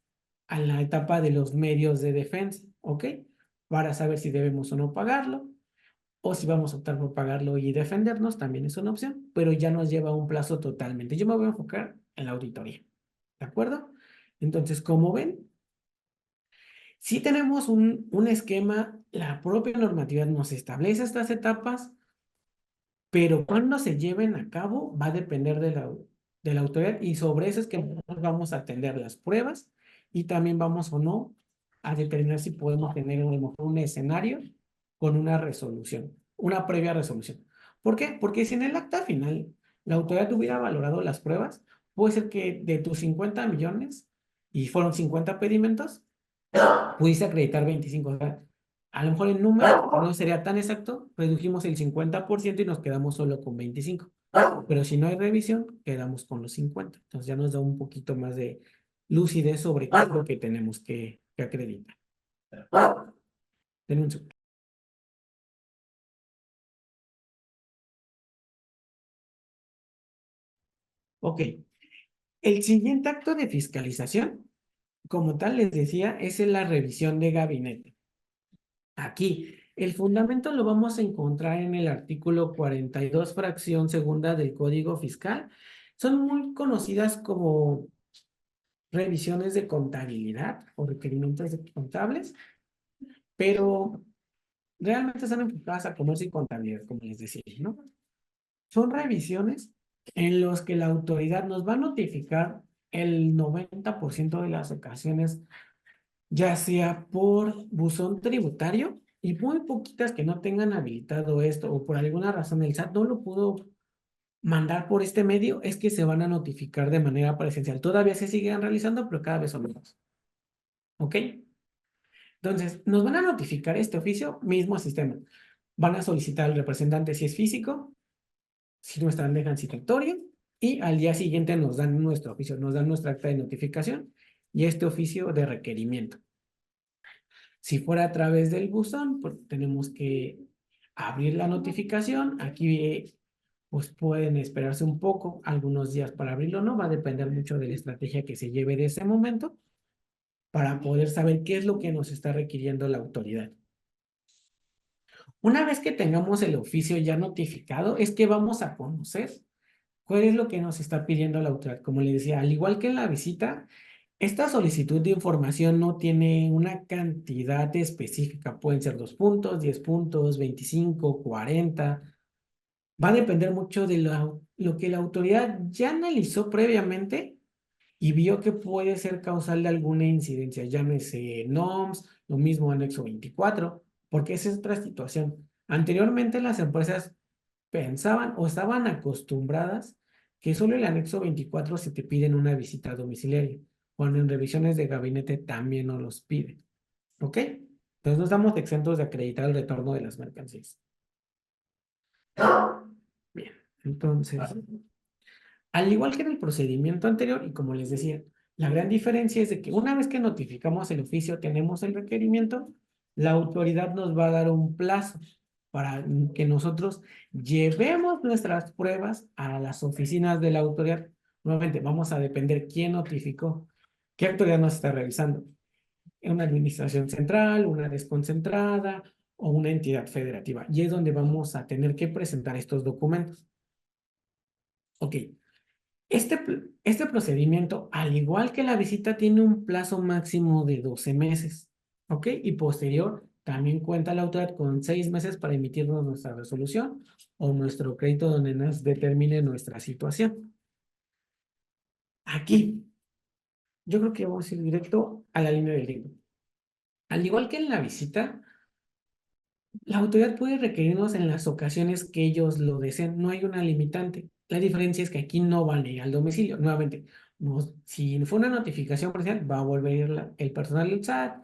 a la etapa de los medios de defensa, ¿ok? Para saber si debemos o no pagarlo, o si vamos a optar por pagarlo y defendernos, también es una opción, pero ya nos lleva a un plazo totalmente. Yo me voy a enfocar en la auditoría, ¿de acuerdo? Entonces, como ven, si tenemos un esquema, la propia normatividad nos establece estas etapas, pero cuando se lleven a cabo va a depender de la autoridad y sobre eso es que nosotros vamos a atender las pruebas y también vamos o no a determinar si podemos tener a lo mejor un escenario con una resolución, una previa resolución. ¿Por qué? Porque si en el acta final la autoridad hubiera valorado las pruebas, puede ser que de tus 50 millones y fueron 50 pedimentos, pudiste acreditar 25. O sea, a lo mejor el número no sería tan exacto, redujimos el 50% y nos quedamos solo con 25. Pero si no hay revisión, quedamos con los 50. Entonces ya nos da un poquito más de lucidez sobre qué es lo que tenemos que acreditar. Denme un segundo. Ok. El siguiente acto de fiscalización, como tal les decía, es en la revisión de gabinete. Aquí, el fundamento lo vamos a encontrar en el artículo 42, fracción segunda del Código Fiscal. Son muy conocidas como revisiones de contabilidad o requerimientos contables, pero realmente están enfocadas a comercio y contabilidad, como les decía, ¿no? Son revisiones en los que la autoridad nos va a notificar el 90% de las ocasiones, ya sea por buzón tributario y muy poquitas que no tengan habilitado esto o por alguna razón el SAT no lo pudo mandar por este medio, es que se van a notificar de manera presencial. Todavía se siguen realizando, pero cada vez son menos. ¿Ok? Entonces, nos van a notificar este oficio, mismo sistema. Van a solicitar al representante si es físico, si no están, dejan citatorio, y al día siguiente nos dan nuestro oficio, nos dan nuestra acta de notificación y este oficio de requerimiento. Si fuera a través del buzón, pues tenemos que abrir la notificación. Aquí pues pueden esperarse un poco, algunos días para abrirlo, no va a depender mucho de la estrategia que se lleve de ese momento para poder saber qué es lo que nos está requiriendo la autoridad. Una vez que tengamos el oficio ya notificado, es que vamos a conocer cuál es lo que nos está pidiendo la autoridad. Como le decía, al igual que en la visita, esta solicitud de información no tiene una cantidad específica. Pueden ser 2 puntos, 10 puntos, 25, 40. Va a depender mucho de lo que la autoridad ya analizó previamente y vio que puede ser causal de alguna incidencia, llámese NOMS, lo mismo anexo 24, porque esa es otra situación. Anteriormente las empresas pensaban o estaban acostumbradas que solo el anexo 24 se te piden una visita domiciliaria, cuando en revisiones de gabinete también nos los piden. ¿Ok? Entonces no estamos exentos de acreditar el retorno de las mercancías. Bien, entonces, al igual que en el procedimiento anterior, y como les decía, la gran diferencia es de que una vez que notificamos el oficio, tenemos el requerimiento, la autoridad nos va a dar un plazo para que nosotros llevemos nuestras pruebas a las oficinas de la autoridad. Nuevamente, vamos a depender quién notificó, qué autoridad nos está revisando. Una administración central, una desconcentrada o una entidad federativa. Y es donde vamos a tener que presentar estos documentos. Ok, este procedimiento, al igual que la visita, tiene un plazo máximo de 12 meses, ¿ok? Y posterior, también cuenta la autoridad con 6 meses para emitirnos nuestra resolución o nuestro crédito donde nos determine nuestra situación. Aquí, yo creo que vamos a ir directo a la línea del tiempo. Al igual que en la visita, la autoridad puede requerirnos en las ocasiones que ellos lo deseen, no hay una limitante. La diferencia es que aquí no van a ir al domicilio. Nuevamente, si fue una notificación parcial, va a volver a ir el personal del SAT,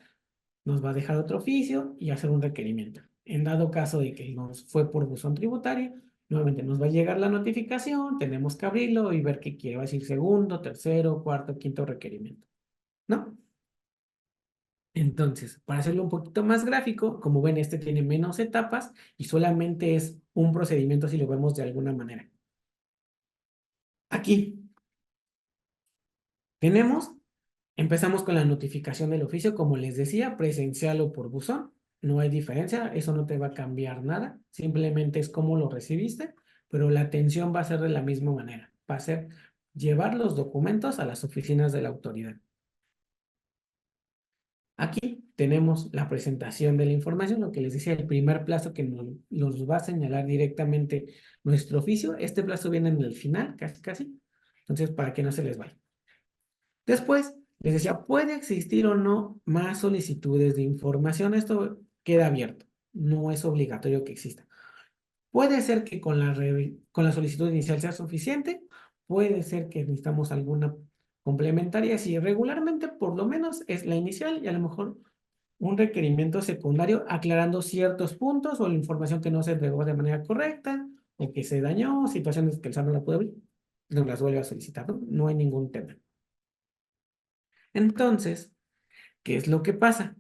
nos va a dejar otro oficio y hacer un requerimiento. En dado caso de que nos fue por buzón tributario, nuevamente nos va a llegar la notificación, tenemos que abrirlo y ver qué quiere, va a decir segundo, tercero, cuarto, quinto requerimiento, ¿no? Entonces, para hacerlo un poquito más gráfico, como ven, este tiene menos etapas y solamente es un procedimiento si lo vemos de alguna manera. Aquí tenemos, empezamos con la notificación del oficio, como les decía, presencial o por buzón. No hay diferencia, eso no te va a cambiar nada, simplemente es cómo lo recibiste, pero la atención va a ser de la misma manera. Va a ser llevar los documentos a las oficinas de la autoridad. Aquí tenemos la presentación de la información, lo que les decía, el primer plazo que nos va a señalar directamente nuestro oficio. Este plazo viene en el final, casi, casi. Entonces, para que no se les vaya. Después, les decía, puede existir o no más solicitudes de información. Esto queda abierto. No es obligatorio que exista. Puede ser que con la solicitud inicial sea suficiente. Puede ser que necesitamos alguna complementaria. Si regularmente, por lo menos, es la inicial y a lo mejor un requerimiento secundario aclarando ciertos puntos o la información que no se entregó de manera correcta o que se dañó, situaciones que el SAT no la puede abrir, no las vuelve a solicitar, ¿no? No hay ningún tema. Entonces, ¿qué es lo que pasa?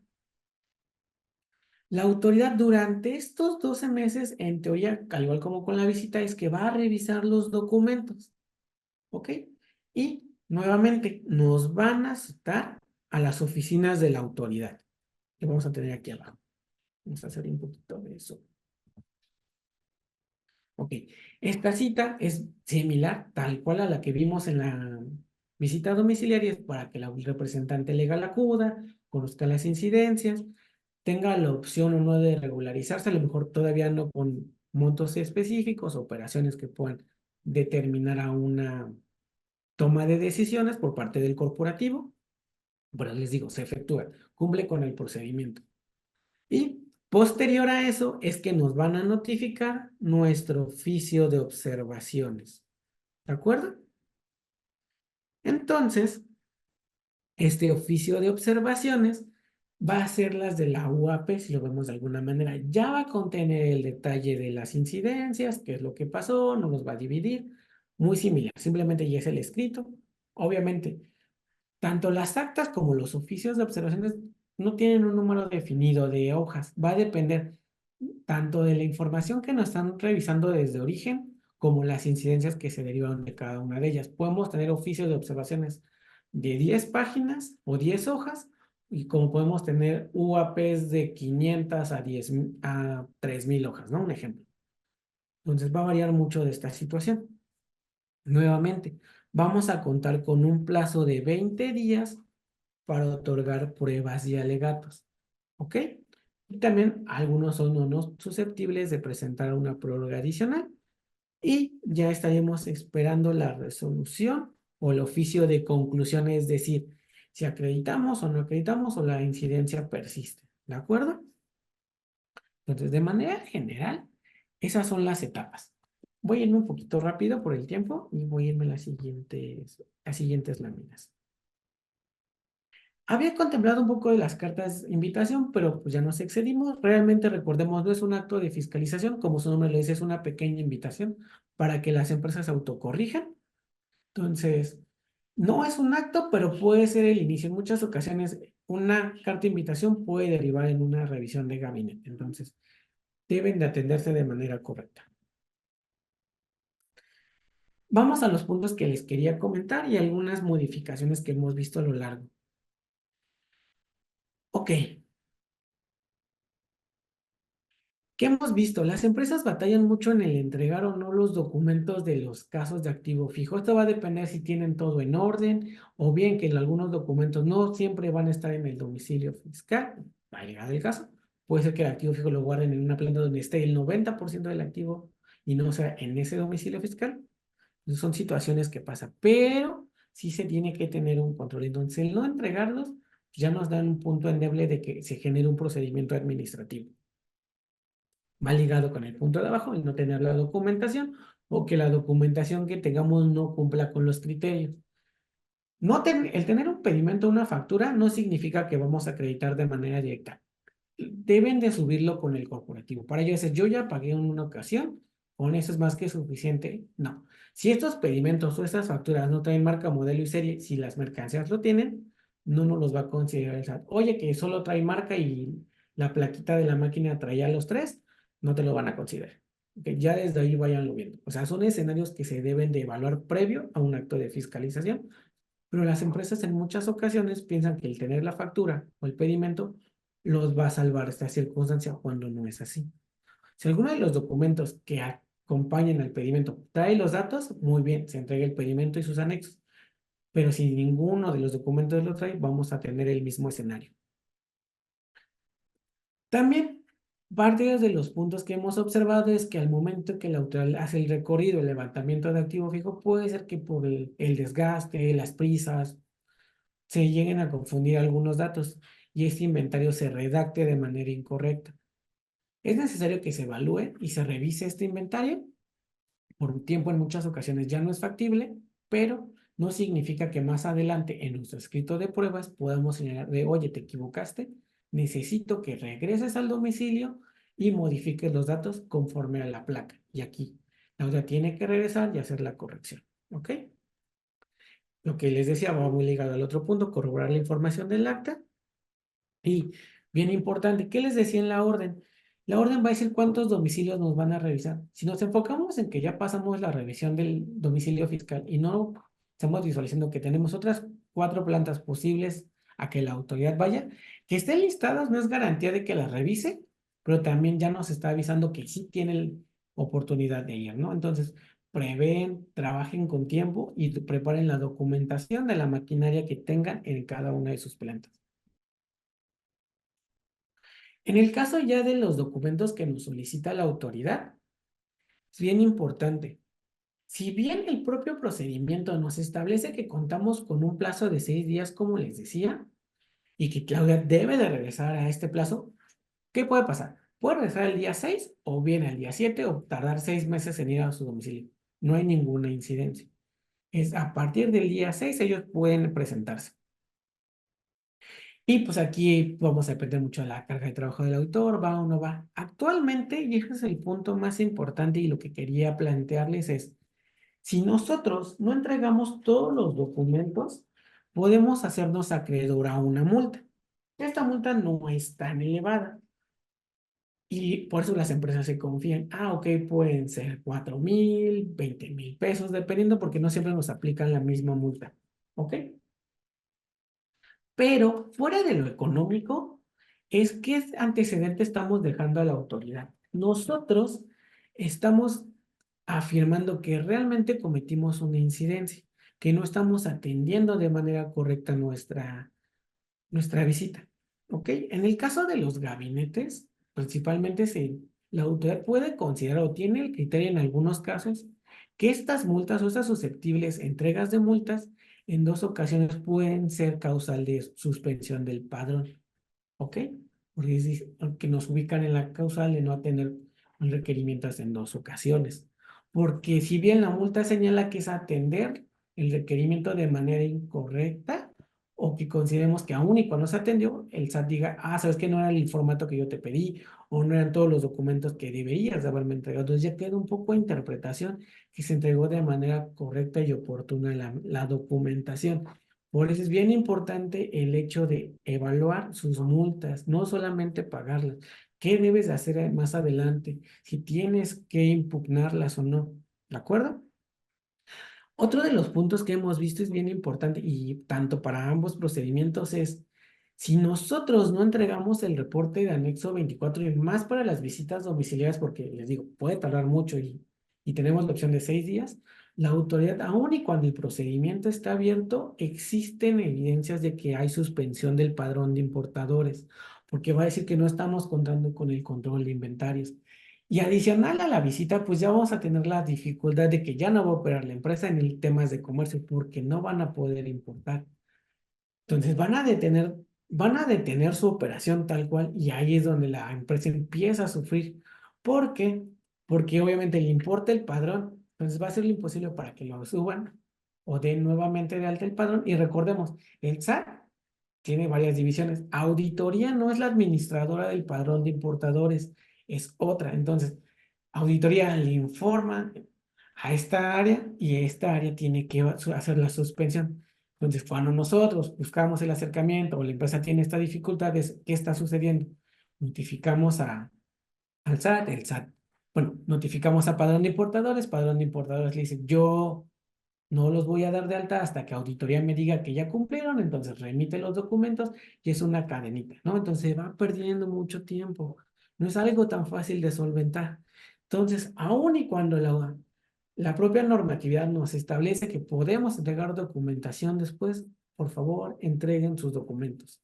La autoridad durante estos 12 meses, en teoría, al igual como con la visita, es que va a revisar los documentos, ¿ok? Y nuevamente nos van a citar a las oficinas de la autoridad, que vamos a tener aquí abajo. Vamos a hacer un poquito de eso. Ok, esta cita es similar, tal cual a la que vimos en la visita domiciliaria, es para que el representante legal acuda, conozca las incidencias, tenga la opción o no de regularizarse, a lo mejor todavía no con montos específicos, operaciones que puedan determinar a una toma de decisiones por parte del corporativo, pero les digo, se efectúa, cumple con el procedimiento. Y posterior a eso es que nos van a notificar nuestro oficio de observaciones. ¿De acuerdo? Entonces, este oficio de observaciones va a ser las de la UAP, si lo vemos de alguna manera. Ya va a contener el detalle de las incidencias, qué es lo que pasó, no los va a dividir. Muy similar, simplemente ya es el escrito. Obviamente, tanto las actas como los oficios de observaciones no tienen un número definido de hojas. Va a depender tanto de la información que nos están revisando desde origen como las incidencias que se derivan de cada una de ellas. Podemos tener oficios de observaciones de 10 páginas o 10 hojas y como podemos tener UAPs de 500 a 10 a 3000 hojas, ¿no? Un ejemplo. Entonces va a variar mucho de esta situación. Nuevamente, vamos a contar con un plazo de 20 días para otorgar pruebas y alegatos. ¿Ok? Y también algunos son o no susceptibles de presentar una prórroga adicional y ya estaríamos esperando la resolución o el oficio de conclusión, es decir, si acreditamos o no acreditamos o la incidencia persiste. ¿De acuerdo? Entonces, de manera general, esas son las etapas. Voy a irme un poquito rápido por el tiempo y voy a irme a las siguientes láminas. Había contemplado un poco de las cartas de invitación, pero pues ya nos excedimos. Realmente recordemos, no es un acto de fiscalización, como su nombre le dice, es una pequeña invitación para que las empresas se autocorrijan. Entonces, no es un acto, pero puede ser el inicio. En muchas ocasiones, una carta de invitación puede derivar en una revisión de gabinete. Entonces, deben de atenderse de manera correcta. Vamos a los puntos que les quería comentar y algunas modificaciones que hemos visto a lo largo. Ok, ¿qué hemos visto? Las empresas batallan mucho en el entregar o no los documentos de los casos de activo fijo. Esto va a depender si tienen todo en orden o bien que en algunos documentos no siempre van a estar en el domicilio fiscal. Va a llegar el caso. Puede ser que el activo fijo lo guarden en una planta donde esté el 90% del activo y no sea en ese domicilio fiscal. Son situaciones que pasan, pero sí se tiene que tener un control. Entonces, el no entregarlos ya nos dan un punto endeble de que se genere un procedimiento administrativo. Va ligado con el punto de abajo, el no tener la documentación o que la documentación que tengamos no cumpla con los criterios. El tener un pedimento o una factura no significa que vamos a acreditar de manera directa. Deben de subirlo con el corporativo. Para ello es, yo ya pagué en una ocasión, con eso es más que suficiente. No. Si estos pedimentos o estas facturas no traen marca, modelo y serie, si las mercancías lo tienen, no nos los va a considerar el SAT. Oye, que solo trae marca y la plaquita de la máquina traía los tres, no te lo van a considerar. Que ya desde ahí vayanlo viendo. O sea, son escenarios que se deben de evaluar previo a un acto de fiscalización, pero las empresas en muchas ocasiones piensan que el tener la factura o el pedimento los va a salvar esta circunstancia cuando no es así. Si alguno de los documentos que acompañan al pedimento trae los datos, muy bien, se entrega el pedimento y sus anexos. Pero si ninguno de los documentos lo trae, vamos a tener el mismo escenario. También, parte de los puntos que hemos observado es que al momento que la autoridad hace el recorrido, el levantamiento de activo fijo, puede ser que por el desgaste, las prisas, se lleguen a confundir algunos datos y este inventario se redacte de manera incorrecta. Es necesario que se evalúe y se revise este inventario. Por un tiempo en muchas ocasiones ya no es factible, pero no significa que más adelante en nuestro escrito de pruebas podamos señalar de, oye, te equivocaste, necesito que regreses al domicilio y modifiques los datos conforme a la placa. Y aquí, la otra tiene que regresar y hacer la corrección. ¿Ok? Lo que les decía va muy ligado al otro punto, corroborar la información del acta. Y bien importante, ¿qué les decía en la orden? La orden va a decir cuántos domicilios nos van a revisar. Si nos enfocamos en que ya pasamos la revisión del domicilio fiscal y no estamos visualizando que tenemos otras 4 plantas posibles a que la autoridad vaya, que estén listadas no es garantía de que las revise, pero también ya nos está avisando que sí tienen oportunidad de ir, ¿no? Entonces, prevén, trabajen con tiempo y preparen la documentación de la maquinaria que tengan en cada una de sus plantas. En el caso ya de los documentos que nos solicita la autoridad, es bien importante. Si bien el propio procedimiento nos establece que contamos con un plazo de 6 días, como les decía, y que Claudia debe de regresar a este plazo, ¿qué puede pasar? Puede regresar el día 6 o bien el día 7 o tardar 6 meses en ir a su domicilio. No hay ninguna incidencia. Es a partir del día 6 ellos pueden presentarse. Y pues aquí vamos a depender mucho de la carga de trabajo del autor, va o no va. Actualmente, y ese es el punto más importante y lo que quería plantearles es, si nosotros no entregamos todos los documentos, podemos hacernos acreedor a una multa. Esta multa no es tan elevada y por eso las empresas se confían. Ah, ok, pueden ser 4,000, 20,000 pesos, dependiendo porque no siempre nos aplican la misma multa. ¿Ok? Pero fuera de lo económico, es que antecedente estamos dejando a la autoridad. Nosotros estamos afirmando que realmente cometimos una incidencia, que no estamos atendiendo de manera correcta nuestra visita. ¿Ok? En el caso de los gabinetes, principalmente la autoridad puede considerar o tiene el criterio en algunos casos que estas multas o estas susceptibles entregas de multas en 2 ocasiones pueden ser causal de suspensión del padrón. ¿Ok? Porque que nos ubican en la causal de no tener requerimientos en 2 ocasiones. Porque si bien la multa señala que es atender el requerimiento de manera incorrecta, o que consideremos que aún y cuando se atendió, el SAT diga, ah, sabes que no era el formato que yo te pedí, o no eran todos los documentos que deberías de haberme entregado. Entonces ya queda un poco de interpretación que se entregó de manera correcta y oportuna la documentación. Por eso es bien importante el hecho de evaluar sus multas, no solamente pagarlas. ¿Qué debes de hacer más adelante? Si tienes que impugnarlas o no. ¿De acuerdo? Otro de los puntos que hemos visto es bien importante y tanto para ambos procedimientos es, si nosotros no entregamos el reporte de anexo 24 y más para las visitas domiciliarias, porque les digo, puede tardar mucho y tenemos la opción de 6 días, la autoridad, aun y cuando el procedimiento está abierto, existen evidencias de que hay suspensión del padrón de importadores, porque va a decir que no estamos contando con el control de inventarios. Y adicional a la visita, pues ya vamos a tener la dificultad de que ya no va a operar la empresa en el temas de comercio porque no van a poder importar. Entonces van a detener su operación tal cual y ahí es donde la empresa empieza a sufrir. ¿Por qué? Porque obviamente le importa el padrón, entonces va a ser lo imposible para que lo suban o den nuevamente de alta el padrón. Y recordemos, el SAT tiene varias divisiones. Auditoría no es la administradora del padrón de importadores, es otra. Entonces, auditoría le informa a esta área y esta área tiene que hacer la suspensión. Entonces, cuando nosotros buscamos el acercamiento o la empresa tiene esta dificultad, ¿qué está sucediendo? Notificamos al SAT, el SAT, bueno, notificamos a padrón de importadores le dice, yo no los voy a dar de alta hasta que auditoría me diga que ya cumplieron, entonces remite los documentos y es una cadenita, ¿no? Entonces va perdiendo mucho tiempo. No es algo tan fácil de solventar. Entonces, aun y cuando la propia normatividad nos establece que podemos entregar documentación después, por favor, entreguen sus documentos.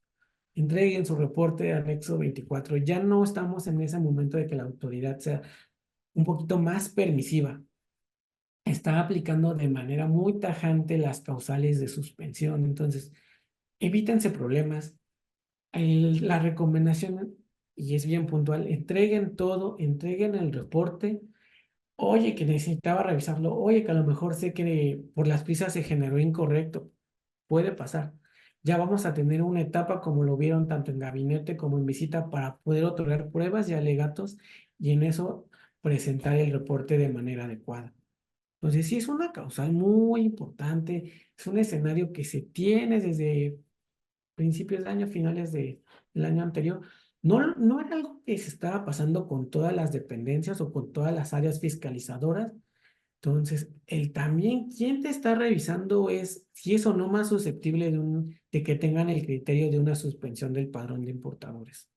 Entreguen su reporte de anexo 24. Ya no estamos en ese momento de que la autoridad sea un poquito más permisiva, está aplicando de manera muy tajante las causales de suspensión. Entonces, evítense problemas. La recomendación, y es bien puntual, entreguen todo, entreguen el reporte. Oye, que necesitaba revisarlo. Oye, que a lo mejor sé que por las prisas se generó incorrecto. Puede pasar. Ya vamos a tener una etapa como lo vieron tanto en gabinete como en visita para poder otorgar pruebas y alegatos y en eso presentar el reporte de manera adecuada. Entonces, sí es una causal muy importante, es un escenario que se tiene desde principios de año, finales del año anterior. No, no era algo que se estaba pasando con todas las dependencias o con todas las áreas fiscalizadoras. Entonces, el también, ¿quién te está revisando es si es o no más susceptible de que tengan el criterio de una suspensión del padrón de importadores?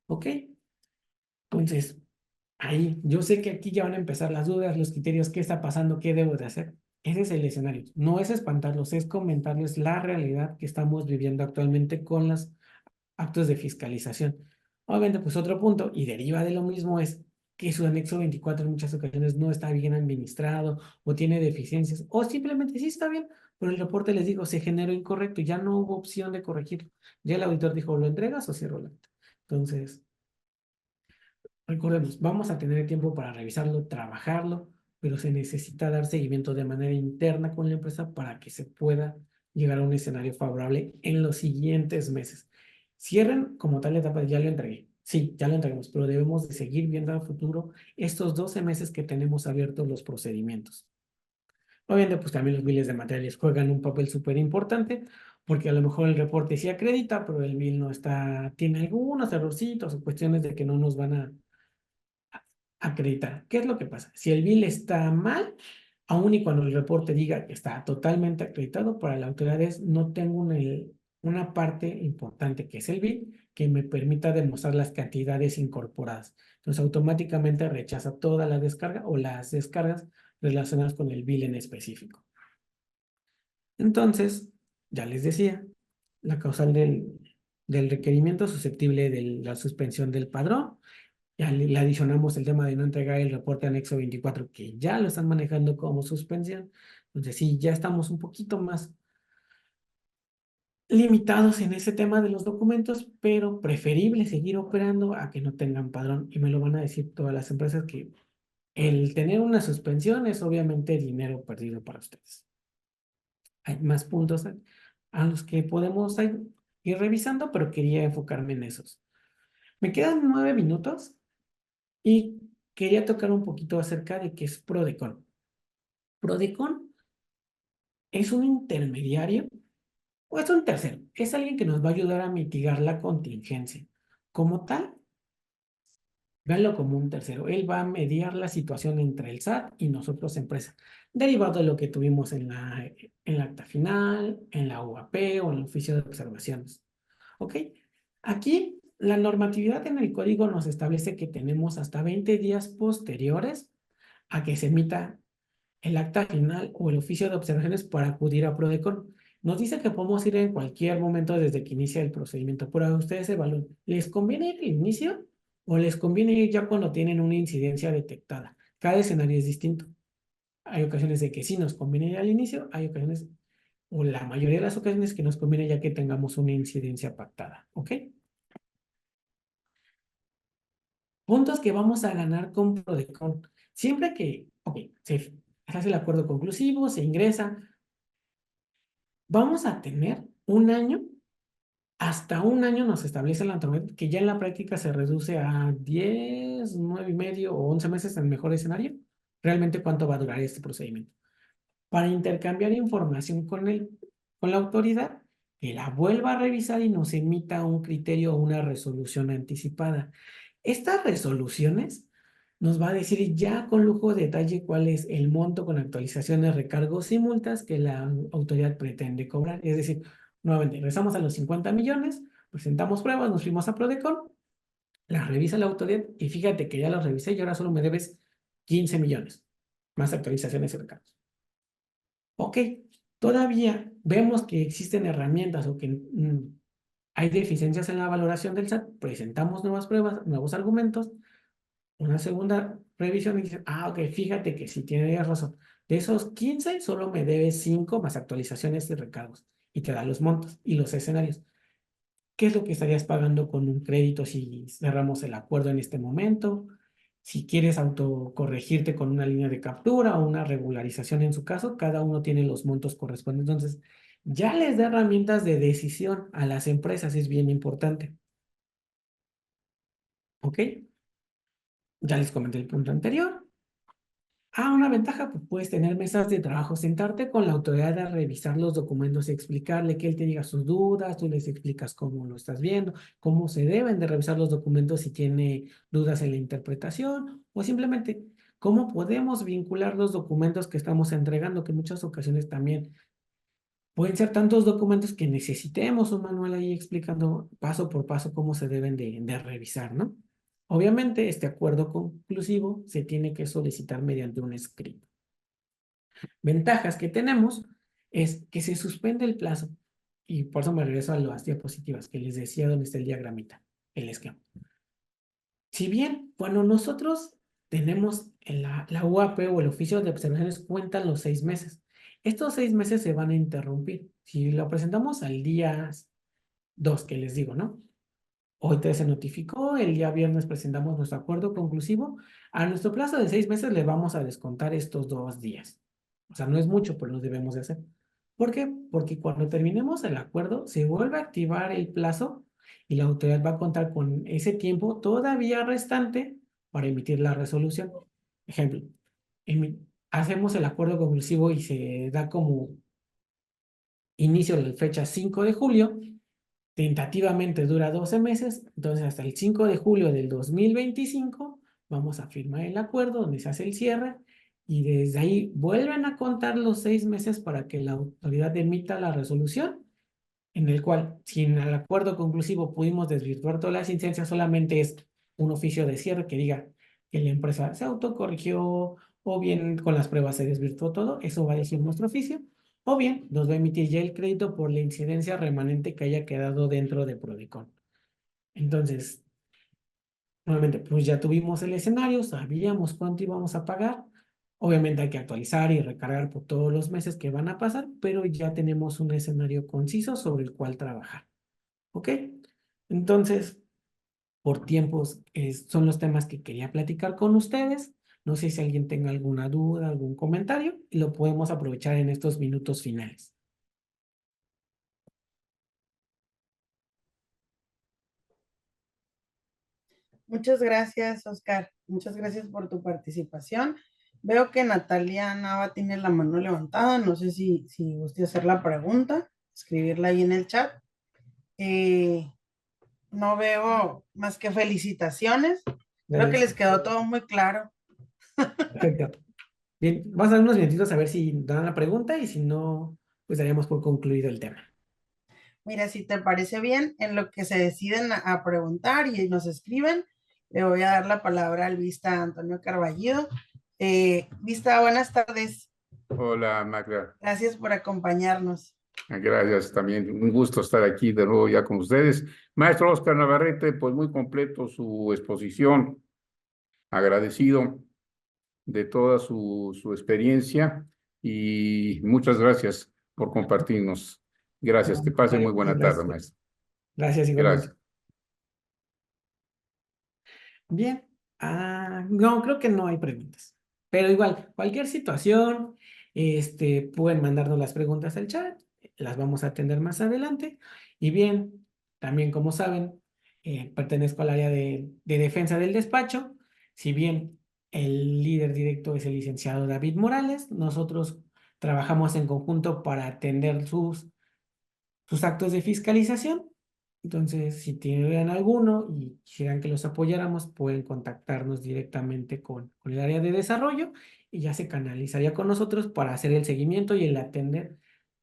¿Ok? Entonces, ahí, yo sé que aquí ya van a empezar las dudas, los criterios, qué está pasando, qué debo de hacer. Ese es el escenario. No es espantarlos, es comentarles la realidad que estamos viviendo actualmente con los actos de fiscalización. Obviamente, pues otro punto, y deriva de lo mismo, es que su anexo 24 en muchas ocasiones no está bien administrado o tiene deficiencias, o simplemente sí está bien, pero el reporte les digo, se generó incorrecto, ya no hubo opción de corregirlo. Ya el auditor dijo, ¿lo entregas o cierro la acta? Entonces, recordemos, vamos a tener tiempo para revisarlo, trabajarlo, pero se necesita dar seguimiento de manera interna con la empresa para que se pueda llegar a un escenario favorable en los siguientes meses. Cierren como tal la etapa, ya lo entregué. Sí, ya lo entregamos, pero debemos de seguir viendo al futuro estos 12 meses que tenemos abiertos los procedimientos. Obviamente, pues también los biles de materiales juegan un papel súper importante, porque a lo mejor el reporte sí acredita, pero el bill no está, tiene algunos errorcitos o cuestiones de que no nos van a acreditar. ¿Qué es lo que pasa? Si el bill está mal, aun y cuando el reporte diga que está totalmente acreditado, para la autoridad no tengo una parte importante que es el bill que me permita demostrar las cantidades incorporadas. Entonces automáticamente rechaza toda la descarga o las descargas relacionadas con el bill en específico. Entonces, ya les decía, la causal del requerimiento susceptible de la suspensión del padrón. Ya le adicionamos el tema de no entregar el reporte anexo 24, que ya lo están manejando como suspensión. Entonces, sí, ya estamos un poquito más limitados en ese tema de los documentos, pero preferible seguir operando a que no tengan padrón. Y me lo van a decir todas las empresas que el tener una suspensión es obviamente dinero perdido para ustedes. Hay más puntos a los que podemos ir revisando, pero quería enfocarme en esos. Me quedan 9 minutos. Y quería tocar un poquito acerca de qué es Prodecon. Prodecon es un intermediario o es un tercero. Es alguien que nos va a ayudar a mitigar la contingencia. Como tal, véanlo como un tercero. Él va a mediar la situación entre el SAT y nosotros, empresa, derivado de lo que tuvimos en la acta final, en la UAP o en el oficio de observaciones. ¿Ok? Aquí la normatividad en el código nos establece que tenemos hasta 20 días posteriores a que se emita el acta final o el oficio de observaciones para acudir a Prodecon. Nos dice que podemos ir en cualquier momento desde que inicia el procedimiento, pero ustedes evalúen, ¿les conviene ir al inicio o les conviene ir ya cuando tienen una incidencia detectada? Cada escenario es distinto. Hay ocasiones de que sí nos conviene ir al inicio, hay ocasiones, o la mayoría de las ocasiones que nos conviene ya que tengamos una incidencia pactada, ¿ok? Puntos que vamos a ganar con Prodecon. Siempre que, ok, se hace el acuerdo conclusivo, se ingresa, vamos a tener un año, hasta un año nos establece la normativa, que ya en la práctica se reduce a 10, 9 y medio o 11 meses en el mejor escenario. Realmente, ¿cuánto va a durar este procedimiento? Para intercambiar información con la autoridad, que la vuelva a revisar y nos emita un criterio o una resolución anticipada. Estas resoluciones nos va a decir ya con lujo de detalle cuál es el monto con actualizaciones, recargos y multas que la autoridad pretende cobrar. Es decir, nuevamente, regresamos a los 50 millones, presentamos pruebas, nos fuimos a Prodecon, las revisa la autoridad y fíjate que ya las revisé y ahora solo me debes 15 millones, más actualizaciones y recargos. Ok, todavía vemos que existen herramientas o que hay deficiencias en la valoración del SAT, presentamos nuevas pruebas, nuevos argumentos, una segunda revisión y dice, ok, fíjate que si tienes razón, de esos 15 solo me debes 5 más actualizaciones y recargos y te da los montos y los escenarios. ¿Qué es lo que estarías pagando con un crédito si cerramos el acuerdo en este momento? Si quieres autocorregirte con una línea de captura o una regularización en su caso, cada uno tiene los montos correspondientes. Entonces, ya les da herramientas de decisión a las empresas, es bien importante. ¿Ok? Ya les comenté el punto anterior. Una ventaja, pues puedes tener mesas de trabajo, sentarte con la autoridad a revisar los documentos y explicarle que él te diga sus dudas, tú les explicas cómo lo estás viendo, cómo se deben de revisar los documentos si tiene dudas en la interpretación o simplemente cómo podemos vincular los documentos que estamos entregando, que en muchas ocasiones también pueden ser tantos documentos que necesitemos un manual ahí explicando paso por paso cómo se deben de revisar, ¿no? Obviamente, este acuerdo conclusivo se tiene que solicitar mediante un escrito. Ventajas que tenemos es que se suspende el plazo, y por eso me regreso a las diapositivas que les decía donde está el diagramita, el esquema. Si bien cuando nosotros tenemos en la UAP o el oficio de observaciones cuentan los 6 meses. Estos 6 meses se van a interrumpir. Si lo presentamos al día 2, que les digo, ¿no? Hoy 3 se notificó, el día viernes presentamos nuestro acuerdo conclusivo. A nuestro plazo de 6 meses le vamos a descontar estos 2 días. O sea, no es mucho, pero lo debemos de hacer. ¿Por qué? Porque cuando terminemos el acuerdo, se vuelve a activar el plazo y la autoridad va a contar con ese tiempo todavía restante para emitir la resolución. Ejemplo, hacemos el acuerdo conclusivo y se da como inicio la fecha 5 de julio. Tentativamente dura 12 meses, entonces hasta el 5 de julio del 2025 vamos a firmar el acuerdo donde se hace el cierre y desde ahí vuelven a contar los 6 meses para que la autoridad emita la resolución, en el cual, si en el acuerdo conclusivo pudimos desvirtuar todas las incidencias, solamente es un oficio de cierre que diga que la empresa se autocorrigió o bien con las pruebas se desvirtuó todo, eso va a decir nuestro oficio, o bien nos va a emitir ya el crédito por la incidencia remanente que haya quedado dentro de Prodecon. Entonces, nuevamente, pues ya tuvimos el escenario, sabíamos cuánto íbamos a pagar. Obviamente hay que actualizar y recargar por todos los meses que van a pasar, pero ya tenemos un escenario conciso sobre el cual trabajar. ¿Ok? Entonces, por tiempos, son los temas que quería platicar con ustedes. No sé si alguien tenga alguna duda, algún comentario, y lo podemos aprovechar en estos minutos finales. Muchas gracias, Oscar. Muchas gracias por tu participación. Veo que Natalia Nava tiene la mano levantada. No sé si guste hacer la pregunta, escribirla ahí en el chat. Eh, no veo más que felicitaciones. Creo que les quedó todo muy claro. Perfecto. Bien, vamos a dar unos minutitos a ver si dan la pregunta y si no, pues daríamos por concluido el tema. Mira, si te parece bien, en lo que se deciden a preguntar y nos escriben, le voy a dar la palabra al Vista Antonio Carballido. Vista, buenas tardes. Hola, Magda. Gracias por acompañarnos. Gracias también. Un gusto estar aquí de nuevo ya con ustedes. Maestro Oscar Navarrete, pues muy completo su exposición. Agradecido de toda su experiencia y muchas gracias por compartirnos. Gracias. Que pase muy buena tarde, Gracias. maestro. Gracias igualmente. Gracias. Bien, no, creo que no hay preguntas. Pero igual, cualquier situación, pueden mandarnos las preguntas al chat, las vamos a atender más adelante. Y bien, también como saben, pertenezco al área de defensa del despacho. Si bien el líder directo es el licenciado David Morales, nosotros trabajamos en conjunto para atender sus actos de fiscalización. Entonces, si tienen alguno y quisieran que los apoyáramos, pueden contactarnos directamente con el área de desarrollo y ya se canalizaría con nosotros para hacer el seguimiento y el atender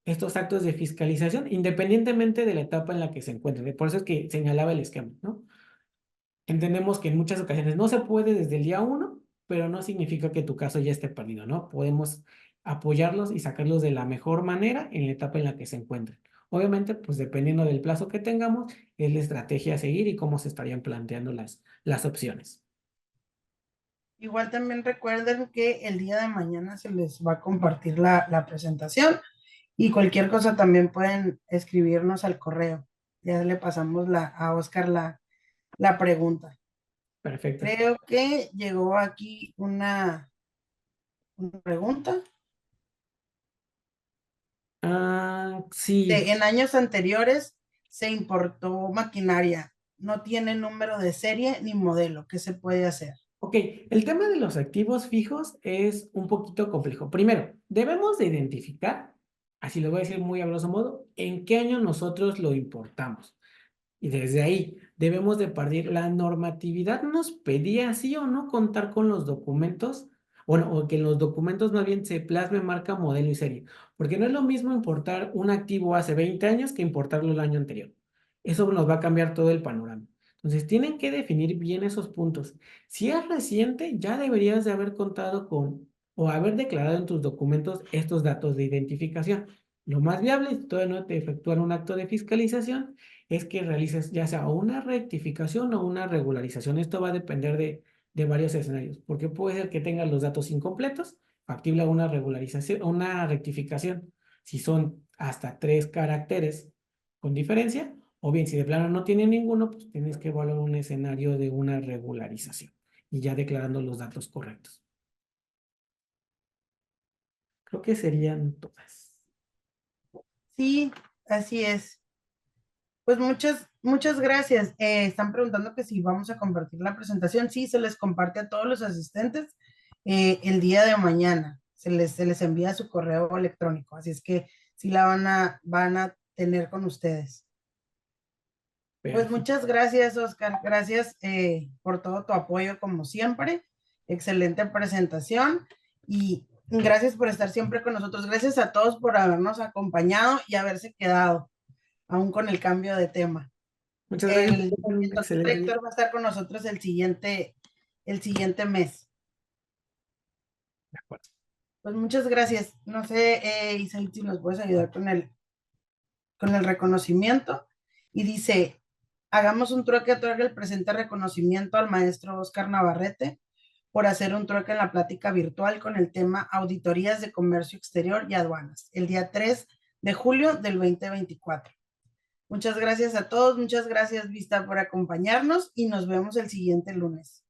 estos actos de fiscalización, independientemente de la etapa en la que se encuentren. Por eso es que señalaba el esquema, ¿no? Entendemos que en muchas ocasiones no se puede desde el día 1, pero no significa que tu caso ya esté perdido, ¿no? Podemos apoyarlos y sacarlos de la mejor manera en la etapa en la que se encuentren. Obviamente, pues dependiendo del plazo que tengamos, es la estrategia a seguir y cómo se estarían planteando las opciones. Igual también recuerden que el día de mañana se les va a compartir la presentación y cualquier cosa también pueden escribirnos al correo. Ya le pasamos a Oscar la pregunta. Perfecto. Creo que llegó aquí una pregunta. Sí. En años anteriores se importó maquinaria. No tiene número de serie ni modelo. ¿Qué se puede hacer? Ok, el tema de los activos fijos es un poquito complejo. Primero, debemos de identificar, así lo voy a decir muy a grosso modo, en qué año nosotros lo importamos. Y desde ahí debemos de partir. La normatividad nos pedía sí o no contar con los documentos, bueno, o que en los documentos más bien se plasme marca, modelo y serie. Porque no es lo mismo importar un activo hace 20 años que importarlo el año anterior. Eso nos va a cambiar todo el panorama. Entonces, tienen que definir bien esos puntos. Si es reciente, ya deberías de haber contado con o haber declarado en tus documentos estos datos de identificación. Lo más viable, si todavía no te efectúan un acto de fiscalización, es que realices ya sea una rectificación o una regularización. Esto va a depender de de varios escenarios, porque puede ser que tengan los datos incompletos, factible una regularización, una rectificación, si son hasta 3 caracteres con diferencia, o bien si de plano no tiene ninguno, pues tienes que evaluar un escenario de una regularización y ya declarando los datos correctos. Creo que serían todas. Sí, así es. Pues muchas gracias. Están preguntando que si vamos a compartir la presentación. Sí, se les comparte a todos los asistentes el día de mañana. Se les envía su correo electrónico. Así es que sí la van a tener con ustedes. Pues Perfecto. muchas gracias, Oscar. Gracias por todo tu apoyo, como siempre. Excelente presentación y gracias por estar siempre con nosotros. Gracias a todos por habernos acompañado y haberse quedado, aún con el cambio de tema. Muchas gracias. El doctor Excelente día. Héctor va a estar con nosotros el siguiente mes. De acuerdo. Pues muchas gracias. No sé, Isaí, si nos puedes ayudar con el reconocimiento. Y dice, hagamos un trueque, otorga el presente reconocimiento al maestro Oscar Navarrete por hacer un trueque en la plática virtual con el tema Auditorías de Comercio Exterior y Aduanas, el día 3 de julio del 2024. Muchas gracias a todos, muchas gracias Vista por acompañarnos y nos vemos el siguiente lunes.